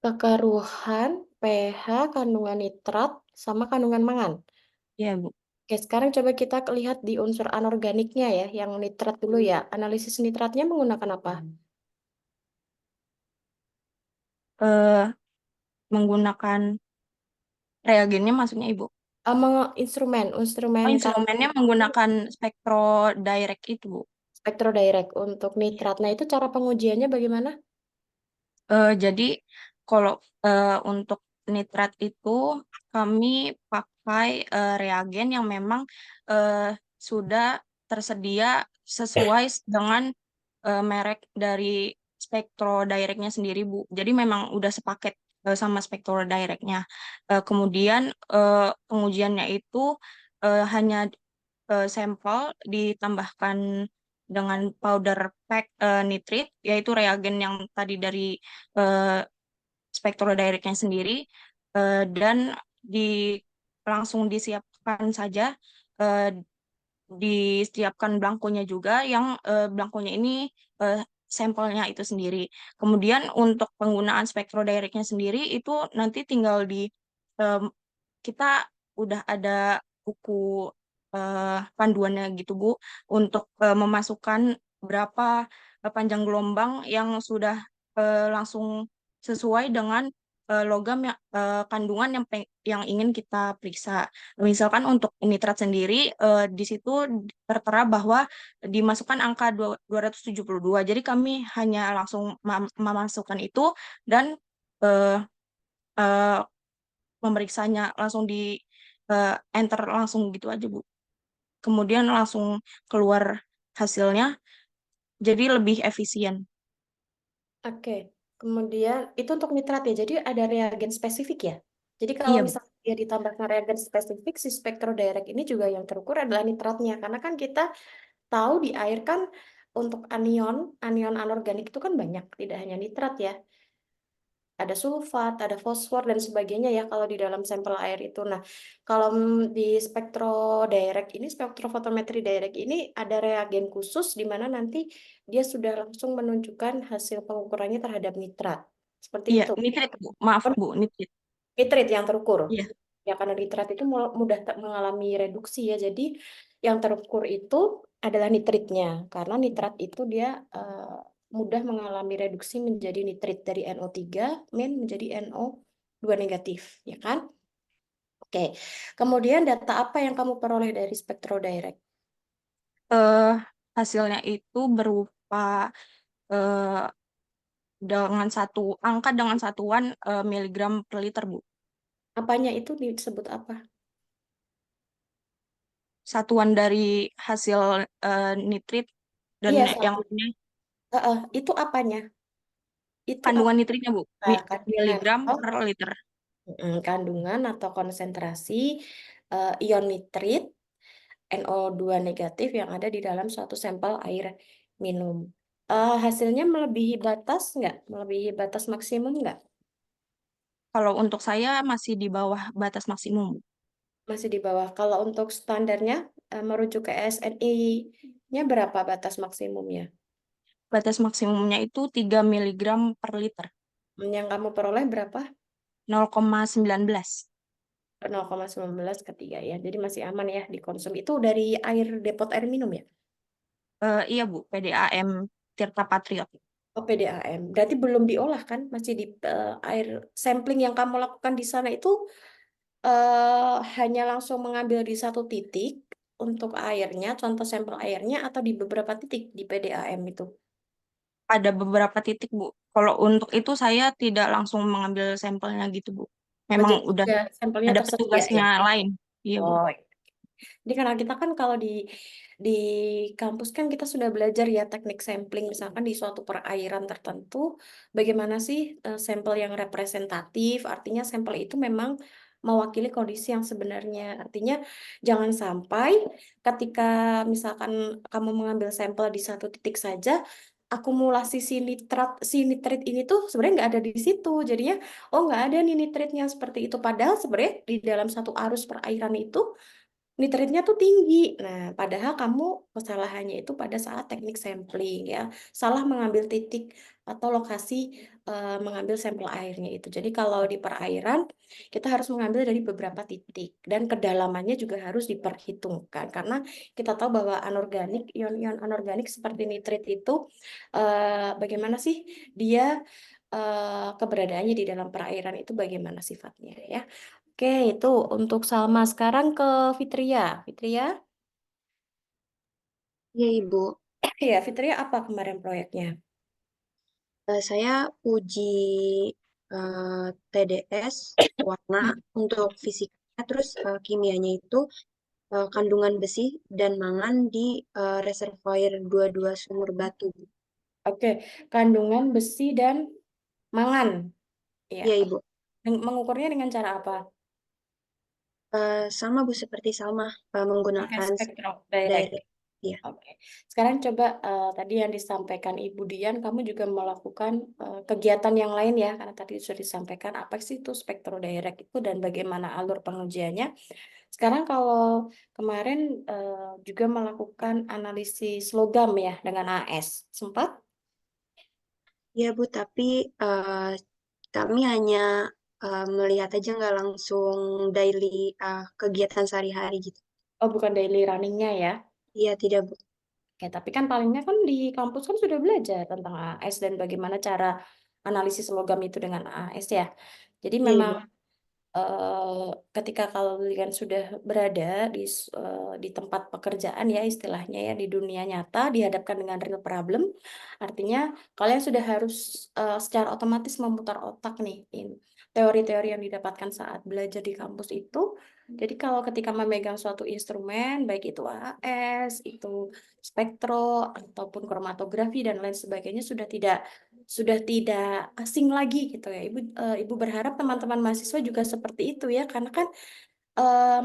Kekeruhan, pH, kandungan nitrat, sama kandungan mangan.
Iya, Bu.
Oke, sekarang coba kita lihat di unsur anorganiknya ya, yang nitrat dulu ya. Analisis nitratnya menggunakan apa?
Eh, Menggunakan reagennya maksudnya, Ibu.
Instrumen,
Oh,
instrumen
instrumennya menggunakan spektro direct itu, Bu.
Spektrodirect untuk
Iya.
nitrat. Nah, itu cara pengujiannya bagaimana?
Jadi kalau untuk nitrat itu kami pakai reagen yang memang eh, sudah tersedia sesuai dengan merek dari spektro directnya sendiri, Bu. Jadi memang udah sepaket sama spektro directnya. Kemudian pengujiannya itu hanya sampel ditambahkan dengan powder pack nitrit, yaitu reagen yang tadi dari eh, spektrodirectnya sendiri, dan di langsung disiapkan saja, eh, disiapkan belangkonya juga, yang belangkonya ini eh, sampelnya itu sendiri. Kemudian untuk penggunaan spektrodirectnya sendiri itu nanti tinggal em, kita udah ada buku panduannya gitu, Bu, untuk memasukkan berapa panjang gelombang yang sudah langsung sesuai dengan logam yang kandungan yang ingin kita periksa. Misalkan untuk nitrat sendiri di situ tertera bahwa dimasukkan angka 272. Jadi kami hanya langsung memasukkan itu dan eh, eh, memeriksanya langsung di enter langsung gitu aja, Bu. Kemudian langsung keluar hasilnya, jadi lebih efisien.
Oke, kemudian itu untuk nitrat ya. Jadi ada reagen spesifik ya. Jadi kalau
Iya, Bu.
misalnya dia ditambahkan reagen spesifik, si spektrodirect ini juga yang terukur adalah nitratnya. Karena kan kita tahu di air kan untuk anion, anion anorganik itu kan banyak, tidak hanya nitrat ya. Ada sulfat, ada fosfor dan sebagainya ya kalau di dalam sampel air itu. Nah, kalau di direct ini, spektrofotometri direct ini ada reagen khusus di mana nanti dia sudah langsung menunjukkan hasil pengukurannya terhadap nitrat. Seperti
Iya,
itu.
nitrit, Bu. Maaf,
Oh,
Bu, nitrit.
nitrit yang terukur.
Iya,
Ya, karena nitrat itu mudah mengalami reduksi ya. Jadi yang terukur itu adalah nitritnya. Karena nitrat itu dia mudah mengalami reduksi menjadi nitrit dari NO3 menjadi NO2 negatif, ya kan? Oke. Kemudian data apa yang kamu peroleh dari SpectroDirect?
Eh, Hasilnya itu berupa eh, dengan satu angka dengan satuan miligram per liter, Bu.
Apanya itu disebut apa?
Satuan dari hasil nitrit dan
Iya,
yang
satu.
lainnya
Itu apanya? Itu apa?
kandungan nitritnya, Bu.
Kandungan
Miligram
atau
per liter.
kandungan atau konsentrasi ion nitrit NO2 negatif yang ada di dalam suatu sampel air minum. Hasilnya melebihi batas nggak? Melebihi batas maksimum nggak?
Kalau untuk saya masih di bawah batas maksimum, Bu.
Masih di bawah. Kalau untuk standarnya, merujuk ke SNI-nya berapa batas maksimumnya?
Batas maksimumnya itu 3 miligram per liter.
Yang kamu peroleh berapa?
0,19.
0,19 ketiga ya. Jadi masih aman ya dikonsumsi. Itu dari air depot air minum ya?
Iya, Bu, PDAM Tirta Patriot.
Oh, PDAM. Berarti belum diolah kan? Masih di air sampling yang kamu lakukan di sana itu hanya langsung mengambil di satu titik untuk airnya, contoh sampel airnya, atau di beberapa titik di PDAM itu.
Ada beberapa titik, Bu. Kalau untuk itu saya tidak langsung mengambil sampelnya gitu, Bu.
Oh,
Memang
jadi
udah
juga sampelnya
ada
tersedia ya?
petugasnya lain. Iya, Bu.
Oh, jadi karena kita kan kalau di kampus kan kita sudah belajar ya teknik sampling, misalkan di suatu perairan tertentu, bagaimana sih sampel yang representatif, artinya sampel itu memang mewakili kondisi yang sebenarnya. Artinya jangan sampai ketika misalkan kamu mengambil sampel di satu titik saja, akumulasi si nitrit ini tuh sebenarnya nggak ada di situ. Jadinya, oh nggak ada nih nitritnya seperti itu. Padahal sebenarnya di dalam satu arus perairan itu nitritnya tuh tinggi. Nah, padahal kamu kesalahannya itu pada saat teknik sampling ya. Salah mengambil titik atau lokasi mengambil sampel airnya itu. Jadi kalau di perairan kita harus mengambil dari beberapa titik dan kedalamannya juga harus diperhitungkan karena kita tahu bahwa anorganik, ion-ion anorganik seperti nitrit itu bagaimana sih dia keberadaannya di dalam perairan itu bagaimana sifatnya ya. Oke, itu untuk Salma. Sekarang ke Fitria. Fitria,
Iya, Ibu.
ya Fitria apa kemarin proyeknya?
Saya uji TDS warna untuk fisikanya, terus kimianya itu kandungan besi dan mangan di reservoir 22 sumur batu.
Oke, kandungan besi dan mangan. Ya,
Iya, Ibu.
mengukurnya dengan cara apa?
Sama Bu seperti Salma,
Pakai
menggunakan
spektrum direct.
direct. Iya.
Oke, sekarang coba tadi yang disampaikan Ibu Dian, kamu juga melakukan kegiatan yang lain ya, karena tadi sudah disampaikan apa sih itu spektrodirect itu dan bagaimana alur pengujiannya. Sekarang kalau kemarin juga melakukan analisis logam ya dengan AS, sempat?
Iya, Bu, tapi kami hanya melihat aja nggak langsung daily kegiatan sehari-hari gitu.
Oh, bukan daily runningnya ya.
Iya, tidak, Bu.
Oke, tapi kan palingnya kan di kampus kan sudah belajar tentang AS dan bagaimana cara analisis logam itu dengan AS ya. Jadi
Iya,
memang
Ibu.
ketika kalian sudah berada di tempat pekerjaan ya istilahnya ya di dunia nyata dihadapkan dengan real problem, artinya kalian sudah harus secara otomatis memutar otak nih teori-teori yang didapatkan saat belajar di kampus itu. Jadi kalau ketika memegang suatu instrumen, baik itu AS, itu spektro ataupun kromatografi dan lain sebagainya sudah tidak asing lagi gitu ya. Ibu berharap teman-teman mahasiswa juga seperti itu ya, karena kan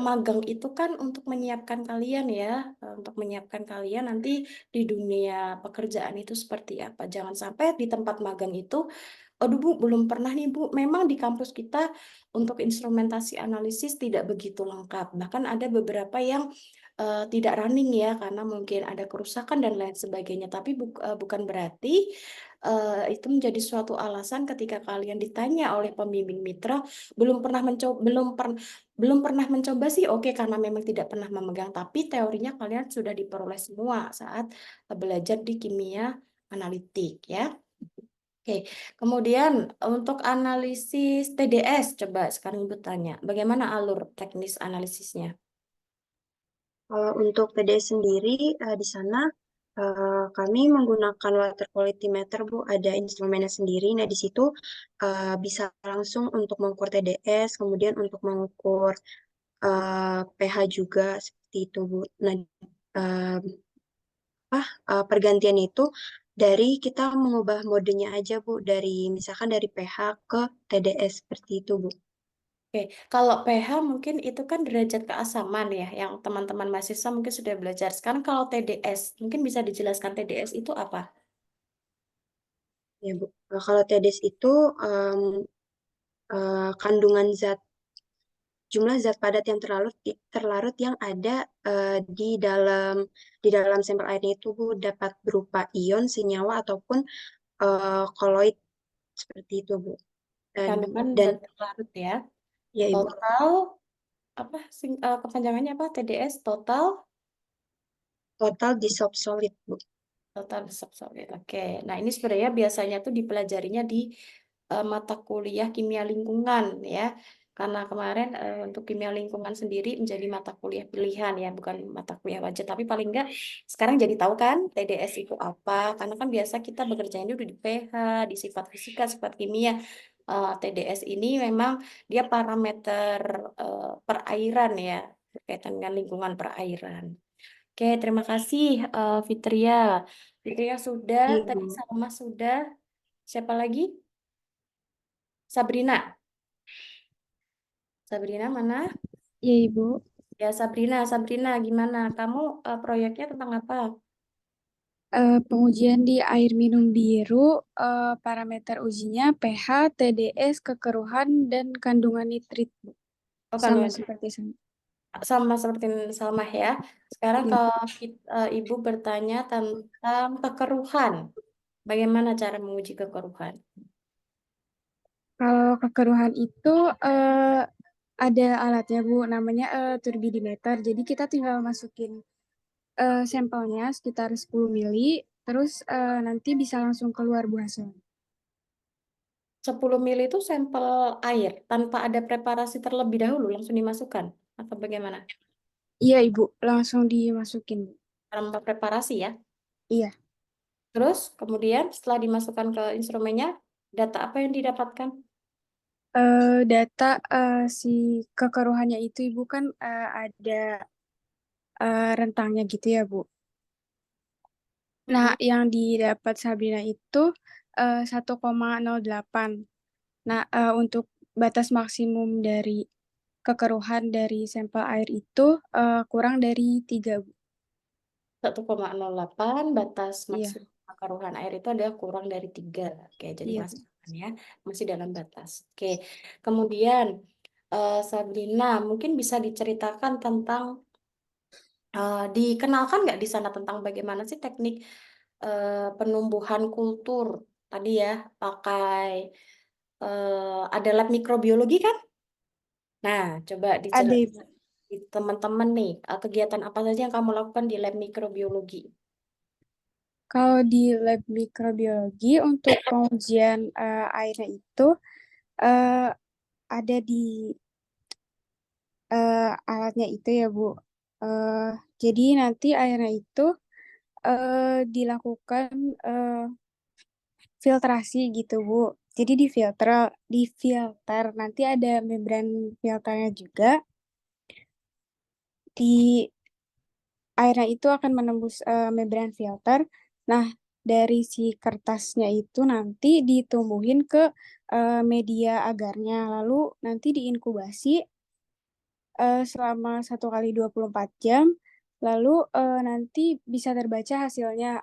magang itu kan untuk menyiapkan kalian ya, untuk menyiapkan kalian nanti di dunia pekerjaan itu seperti apa. Jangan sampai di tempat magang itu, aduh Bu, belum pernah nih Bu. Memang di kampus kita untuk instrumentasi analisis tidak begitu lengkap. Bahkan ada beberapa yang tidak running ya, karena mungkin ada kerusakan dan lain sebagainya. Tapi bukan berarti itu menjadi suatu alasan ketika kalian ditanya oleh pembimbing mitra, belum pernah mencoba sih, oke, karena memang tidak pernah memegang, tapi teorinya kalian sudah diperoleh semua saat belajar di kimia analitik ya. Oke, kemudian untuk analisis TDS, coba sekarang Ibu tanya, bagaimana alur teknis analisisnya?
Kalau untuk TDS sendiri, di sana kami menggunakan water quality meter, Bu. Ada instrumennya sendiri. Nah, di situ bisa langsung untuk mengukur TDS, kemudian untuk mengukur pH juga, seperti itu, Bu. Nah, eh, pergantian itu dari kita mengubah modenya aja, Bu. Dari misalkan dari pH ke TDS, seperti itu, Bu.
Oke, kalau pH mungkin itu kan derajat keasaman ya, yang teman-teman mahasiswa mungkin sudah belajar. Sekarang kalau TDS, mungkin bisa dijelaskan TDS itu apa?
Ya, Bu. Kalau TDS itu em, kandungan jumlah zat padat yang terlarut yang ada di dalam sampel airnya itu, Bu, dapat berupa ion, senyawa ataupun koloid, seperti itu, Bu. Dan
Kandungan
dan
zat larut ya.
ya, Ibu,
Total apa kepanjangannya apa? TDS total
total dissolved solid, Bu.
total subsolid. Oke. Nah, ini sebenarnya biasanya tuh dipelajarinya di mata kuliah kimia lingkungan ya. Karena kemarin untuk kimia lingkungan sendiri menjadi mata kuliah pilihan ya, bukan mata kuliah wajib. Tapi paling enggak sekarang jadi tahu kan TDS itu apa. Karena kan biasa kita bekerjanya udah di pH, di sifat fisika, sifat kimia. TDS ini memang dia parameter perairan ya, berkaitan dengan lingkungan perairan. Oke, terima kasih Fitria. Fitria sudah,
Iya,
tadi
Bu.
Salma sudah. Siapa lagi? Sabrina. Sabrina mana?
Ya, Ibu.
Ya, Sabrina. Sabrina, gimana? Kamu proyeknya tentang apa?
Pengujian di air minum biru, parameter ujinya pH, TDS, kekeruhan, dan kandungan nitrit, Bu.
Oh,
Sama
kandungan
seperti sama.
sama seperti Salma ya. Sekarang
Ya.
kalau Ibu bertanya tentang kekeruhan, bagaimana cara menguji kekeruhan?
Kalau kekeruhan itu ada alatnya, Bu, namanya turbidimeter. Jadi kita tinggal masukin sampelnya sekitar 10 mili, terus nanti bisa langsung keluar Bu hasilnya.
10 ml itu sampel air tanpa ada preparasi terlebih dahulu langsung dimasukkan atau bagaimana?
Iya, Ibu, langsung dimasukin, Bu.
Tanpa preparasi ya.
Iya.
Terus kemudian setelah dimasukkan ke instrumennya, data apa yang didapatkan?
Data si kekeruhannya itu, Ibu, kan ada rentangnya gitu ya, Bu. Nah,
Mm-mm.
yang didapat Sabrina itu 1,08. Nah, untuk batas maksimum dari kekeruhan dari sampel air itu kurang dari 3, Bu.
1,08 batas
Iya,
maksimum kekeruhan air itu adalah kurang dari 3. Oke, jadi
iya, Bu.
masih aman ya, masih dalam batas. Oke, kemudian Sabrina mungkin bisa diceritakan tentang dikenalkan nggak di sana tentang bagaimana sih teknik penumbuhan kultur tadi ya, pakai ada lab mikrobiologi kan? Nah, coba
Ada, Ibu.
teman-teman nih, kegiatan apa saja yang kamu lakukan di lab mikrobiologi?
Kalau di lab mikrobiologi untuk pengujian airnya itu eh, ada di alatnya itu ya, Bu. Eh, jadi nanti airnya itu dilakukan eh, filtrasi gitu, Bu. Jadi di filter nanti ada membran filternya juga. Di airnya itu akan menembus membran filter. Nah, dari si kertasnya itu nanti ditumbuhin ke media agarnya, lalu nanti diinkubasi selama 1 kali 24 jam, lalu nanti bisa terbaca hasilnya.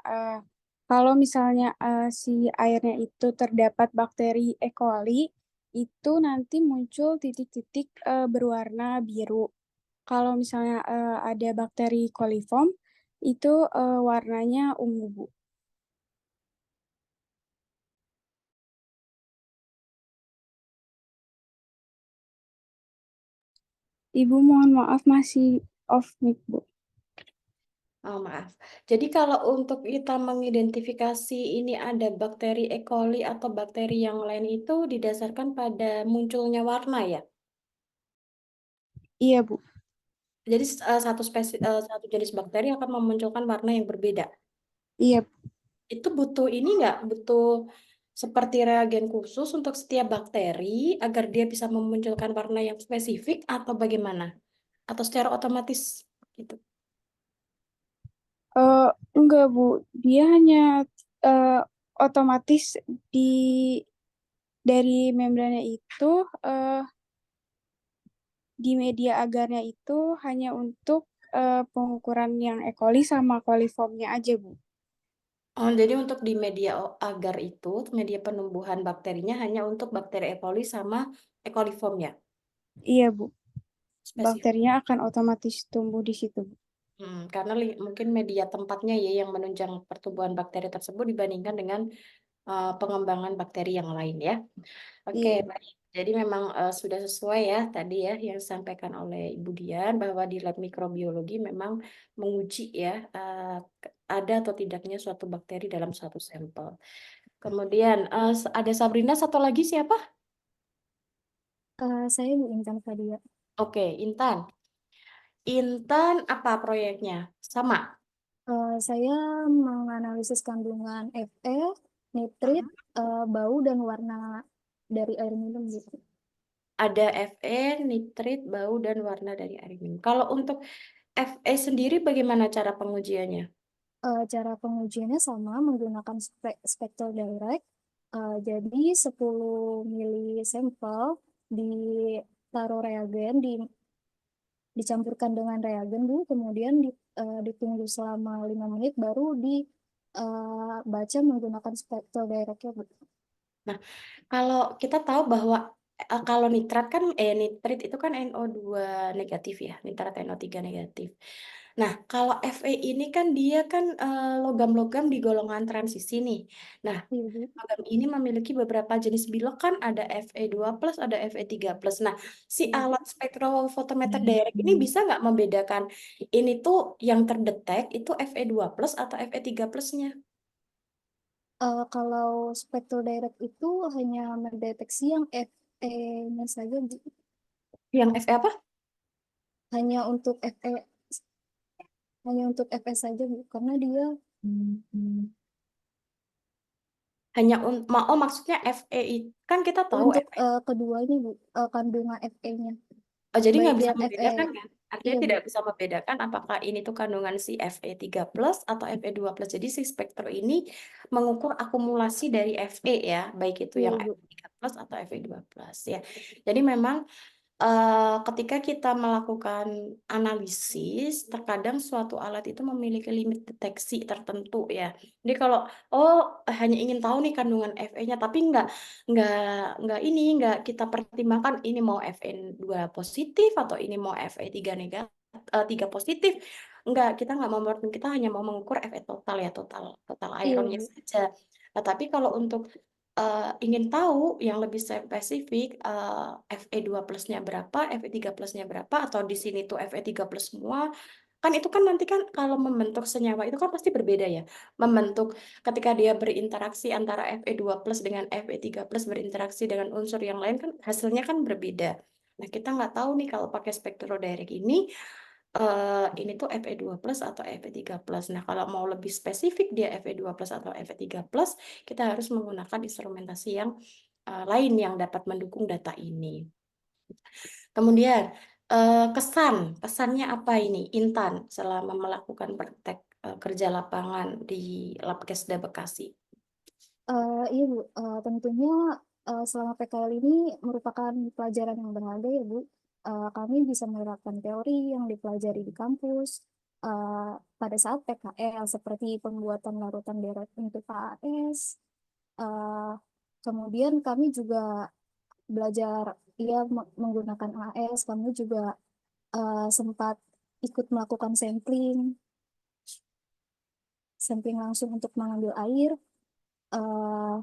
Kalau misalnya si airnya itu terdapat bakteri E. coli, itu nanti muncul titik-titik berwarna biru. Kalau misalnya ada bakteri coliform, itu warnanya ungu, Bu. Ibu mohon maaf masih off mic, Bu.
Oh, maaf. Jadi kalau untuk kita mengidentifikasi ini ada bakteri E. coli atau bakteri yang lain itu didasarkan pada munculnya warna ya.
Iya, Bu.
Jadi satu jenis bakteri akan memunculkan warna yang berbeda.
Iya,
Itu butuh ini nggak? Butuh seperti reagen khusus untuk setiap bakteri agar dia bisa memunculkan warna yang spesifik atau bagaimana? Atau secara otomatis gitu.
Eh, enggak, Bu. Dia hanya eh, otomatis di dari membrannya itu eh, di media agarnya itu hanya untuk pengukuran yang E. coli sama coliformnya aja, Bu.
Oh, jadi untuk di media agar itu, media penumbuhan bakterinya hanya untuk bakteri E. coli sama E. coliform ya,
Iya, Bu.
spesifik.
Bakterinya akan otomatis tumbuh di situ, Bu.
Karena mungkin media tempatnya ya yang menunjang pertumbuhan bakteri tersebut dibandingkan dengan pengembangan bakteri yang lain ya. Oke,
Iya, Bu.
baik. Jadi memang sudah sesuai ya tadi ya yang disampaikan oleh Ibu Dian bahwa di lab mikrobiologi memang menguji ya ada atau tidaknya suatu bakteri dalam suatu sampel. Kemudian ada Sabrina, satu lagi siapa?
Saya Bu Intan Fadia.
Oke, Intan. Intan apa proyeknya? Sama.
Saya menganalisis kandungan Fe, nitrit, bau dan warna dari air minum gitu.
Ada Fe, nitrit, bau, dan warna dari air minum. Kalau untuk Fe sendiri bagaimana cara pengujiannya?
Cara pengujiannya sama menggunakan spektor direct. Jadi 10 mili sampel ditaruh reagen, dicampurkan dengan reagen dulu, kemudian ditunggu selama 5 menit baru dibaca menggunakan spektor directnya, Bu.
Nah, kalau kita tahu bahwa kalau nitrat kan nitrit itu kan NO2 negatif ya, nitrat NO3 negatif. Nah, kalau Fe ini kan dia kan logam-logam di golongan transisi nih. Nah,
Iya, Bu.
logam ini memiliki beberapa jenis bilok kan ada Fe2+, ada Fe3+. Nah, si
Iya, Bu.
alat spektrofotometer direct ini bisa nggak membedakan ini tuh yang terdetek itu Fe2+ atau Fe3+-nya?
Kalau spektor direct itu hanya mendeteksi yang Fe-nya saja, Bu.
Yang Fe apa?
Hanya untuk Fe, hanya untuk Fe saja, Bu, karena dia
Hanya maksudnya Fe kan kita tahu
untuk
Fe.
keduanya, Bu, kandungan Fe-nya.
Oh, jadi nggak
Baik
bisa
yang Fe,
membedakan kan? Artinya
iya, Bu.
tidak bisa membedakan apakah ini tuh kandungan si Fe3+ atau Fe2+. Jadi si spektro ini mengukur akumulasi dari Fe ya, baik itu
Iya,
yang
Bu.
Fe3+ atau Fe2+ ya. Jadi memang ketika kita melakukan analisis, terkadang suatu alat itu memiliki limit deteksi tertentu ya. Jadi kalau hanya ingin tahu nih kandungan Fe-nya, tapi nggak kita pertimbangkan ini mau Fe2 positif atau ini mau Fe3 negatif, 3 positif. Kita nggak mau kita hanya mau mengukur Fe total ya, total
Iya,
ironnya
Bu.
saja. Nah, tapi kalau untuk ingin tahu yang lebih spesifik Fe2+-nya berapa, Fe3+-nya berapa, atau di sini tuh Fe3+ semua, kan itu kan nanti kan kalau membentuk senyawa itu kan pasti berbeda ya. Membentuk ketika dia berinteraksi antara Fe2+ dengan Fe3+ berinteraksi dengan unsur yang lain kan hasilnya kan berbeda. Nah, kita nggak tahu nih kalau pakai spektrodirect ini tuh Fe2+ atau Fe3+. Nah, kalau mau lebih spesifik dia Fe2+ atau Fe3+, kita harus menggunakan instrumentasi yang lain yang dapat mendukung data ini. Kemudian, kesannya apa ini, Intan, selama melakukan praktek kerja lapangan di Labkesda Bekasi?
Iya, Bu. Tentunya selama PKL ini merupakan pelajaran yang berharga ya, Bu. Kami bisa menerapkan teori yang dipelajari di kampus pada saat PKL seperti pembuatan larutan deret untuk AAS. Eh, Kemudian kami juga belajar ya menggunakan AAS. Kami juga sempat ikut melakukan sampling langsung untuk mengambil air. Eh,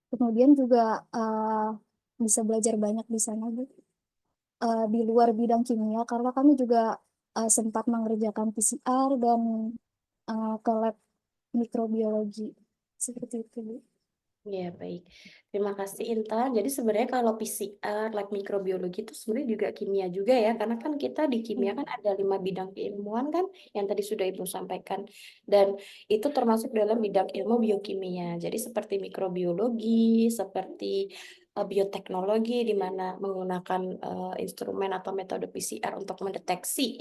Kemudian juga bisa belajar banyak di sana, Bu. Di luar bidang kimia, karena kami juga sempat mengerjakan PCR dan ke lab mikrobiologi. Seperti itu, Bu.
Ya, baik. Terima kasih Intan. Jadi sebenarnya kalau PCR, lab mikrobiologi itu sebenarnya juga kimia juga ya, karena kan kita di kimia kan ada 5 bidang keilmuan kan, yang tadi sudah Ibu sampaikan. Dan itu termasuk dalam bidang ilmu biokimia. Jadi seperti mikrobiologi, seperti bioteknologi, di mana menggunakan instrumen atau metode PCR untuk mendeteksi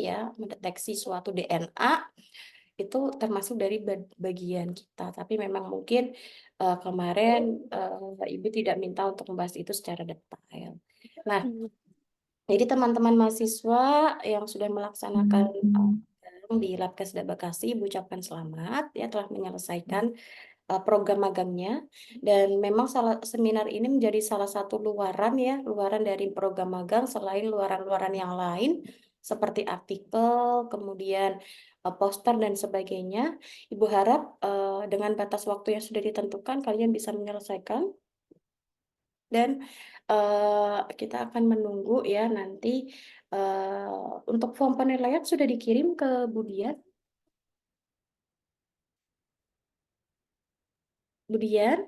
suatu DNA, itu termasuk dari bagian kita. Tapi memang mungkin kemarin Ibu tidak minta untuk membahas itu secara detail. Nah, jadi teman-teman mahasiswa yang sudah melaksanakan di Labkesda Bekasi, Ibu ucapkan selamat ya telah menyelesaikan program magangnya, dan memang seminar ini menjadi salah satu luaran dari program magang selain luaran-luaran yang lain seperti artikel, kemudian poster dan sebagainya. Ibu harap dengan batas waktu yang sudah ditentukan kalian bisa menyelesaikan, dan kita akan menunggu ya nanti untuk form penilaian sudah dikirim ke Budian. Budian,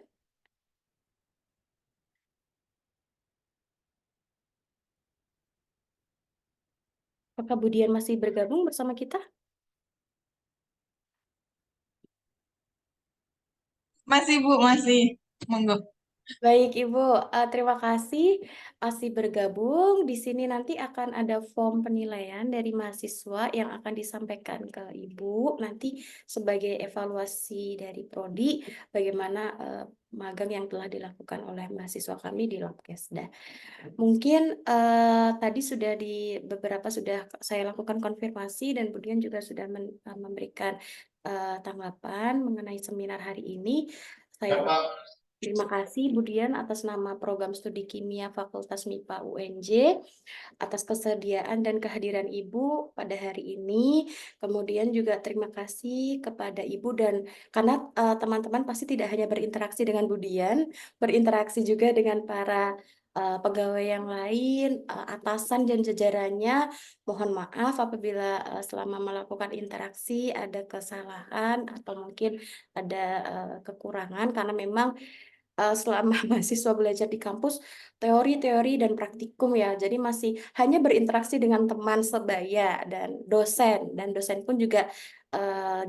apakah Budian masih bergabung bersama kita?
Masih Bu, masih. Monggo.
Baik, Ibu. Terima kasih masih bergabung. Di sini nanti akan ada form penilaian dari mahasiswa yang akan disampaikan ke Ibu nanti sebagai evaluasi dari Prodi bagaimana magang yang telah dilakukan oleh mahasiswa kami di Labkesda. Mungkin tadi sudah beberapa sudah saya lakukan konfirmasi dan kemudian juga sudah memberikan tanggapan mengenai seminar hari ini. Saya terima kasih Budian atas nama Program Studi Kimia Fakultas MIPA UNJ atas kesediaan dan kehadiran Ibu pada hari ini. Kemudian juga terima kasih kepada Ibu, dan karena teman-teman pasti tidak hanya berinteraksi dengan Budian, berinteraksi juga dengan para pegawai yang lain, atasan dan jajarannya. Mohon maaf apabila selama melakukan interaksi ada kesalahan atau mungkin ada kekurangan, karena memang selama mahasiswa belajar di kampus teori-teori dan praktikum ya, jadi masih hanya berinteraksi dengan teman sebaya dan dosen pun juga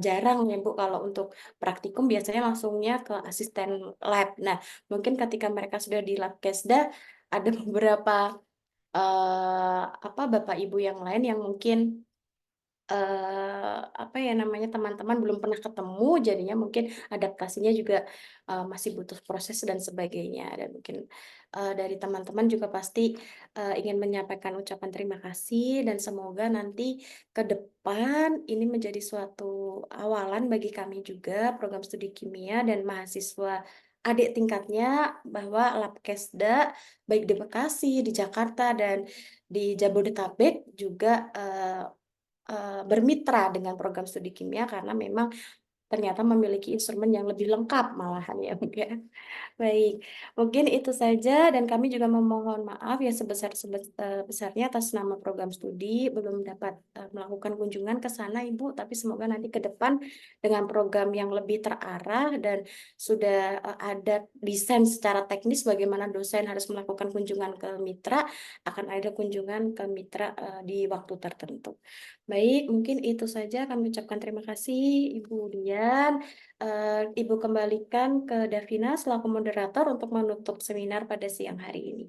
jarang ya Bu, kalau untuk praktikum biasanya langsungnya ke asisten lab. Nah, mungkin ketika mereka sudah di Labkesda ada beberapa Bapak Ibu yang lain yang mungkin teman-teman belum pernah ketemu, jadinya mungkin adaptasinya juga masih butuh proses dan sebagainya. Dan mungkin dari teman-teman juga pasti ingin menyampaikan ucapan terima kasih, dan semoga nanti ke depan ini menjadi suatu awalan bagi kami juga program studi kimia dan mahasiswa adik tingkatnya, bahwa Labkesda baik di Bekasi, di Jakarta, dan di Jabodetabek juga bermitra dengan program studi kimia, karena memang ternyata memiliki instrumen yang lebih lengkap malahan ya Bu ya. Baik, mungkin itu saja, dan kami juga memohon maaf ya sebesar-besarnya atas nama program studi belum dapat melakukan kunjungan ke sana Ibu, tapi semoga nanti ke depan dengan program yang lebih terarah dan sudah ada desain secara teknis bagaimana dosen harus melakukan kunjungan ke mitra, akan ada kunjungan ke mitra di waktu tertentu. Baik, mungkin itu saja, kami ucapkan terima kasih Ibu Dian. Ibu kembalikan ke Davina selaku moderator untuk menutup seminar pada siang hari ini.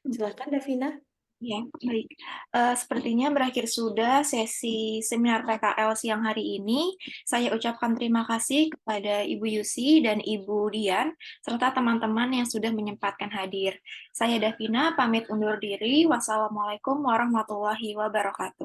Silakan Davina.
Ya, baik. Sepertinya berakhir sudah sesi seminar PKL siang hari ini. Saya ucapkan terima kasih kepada Ibu Yusi dan Ibu Dian, serta teman-teman yang sudah menyempatkan hadir. Saya Davina, pamit undur diri. Wassalamualaikum warahmatullahi wabarakatuh.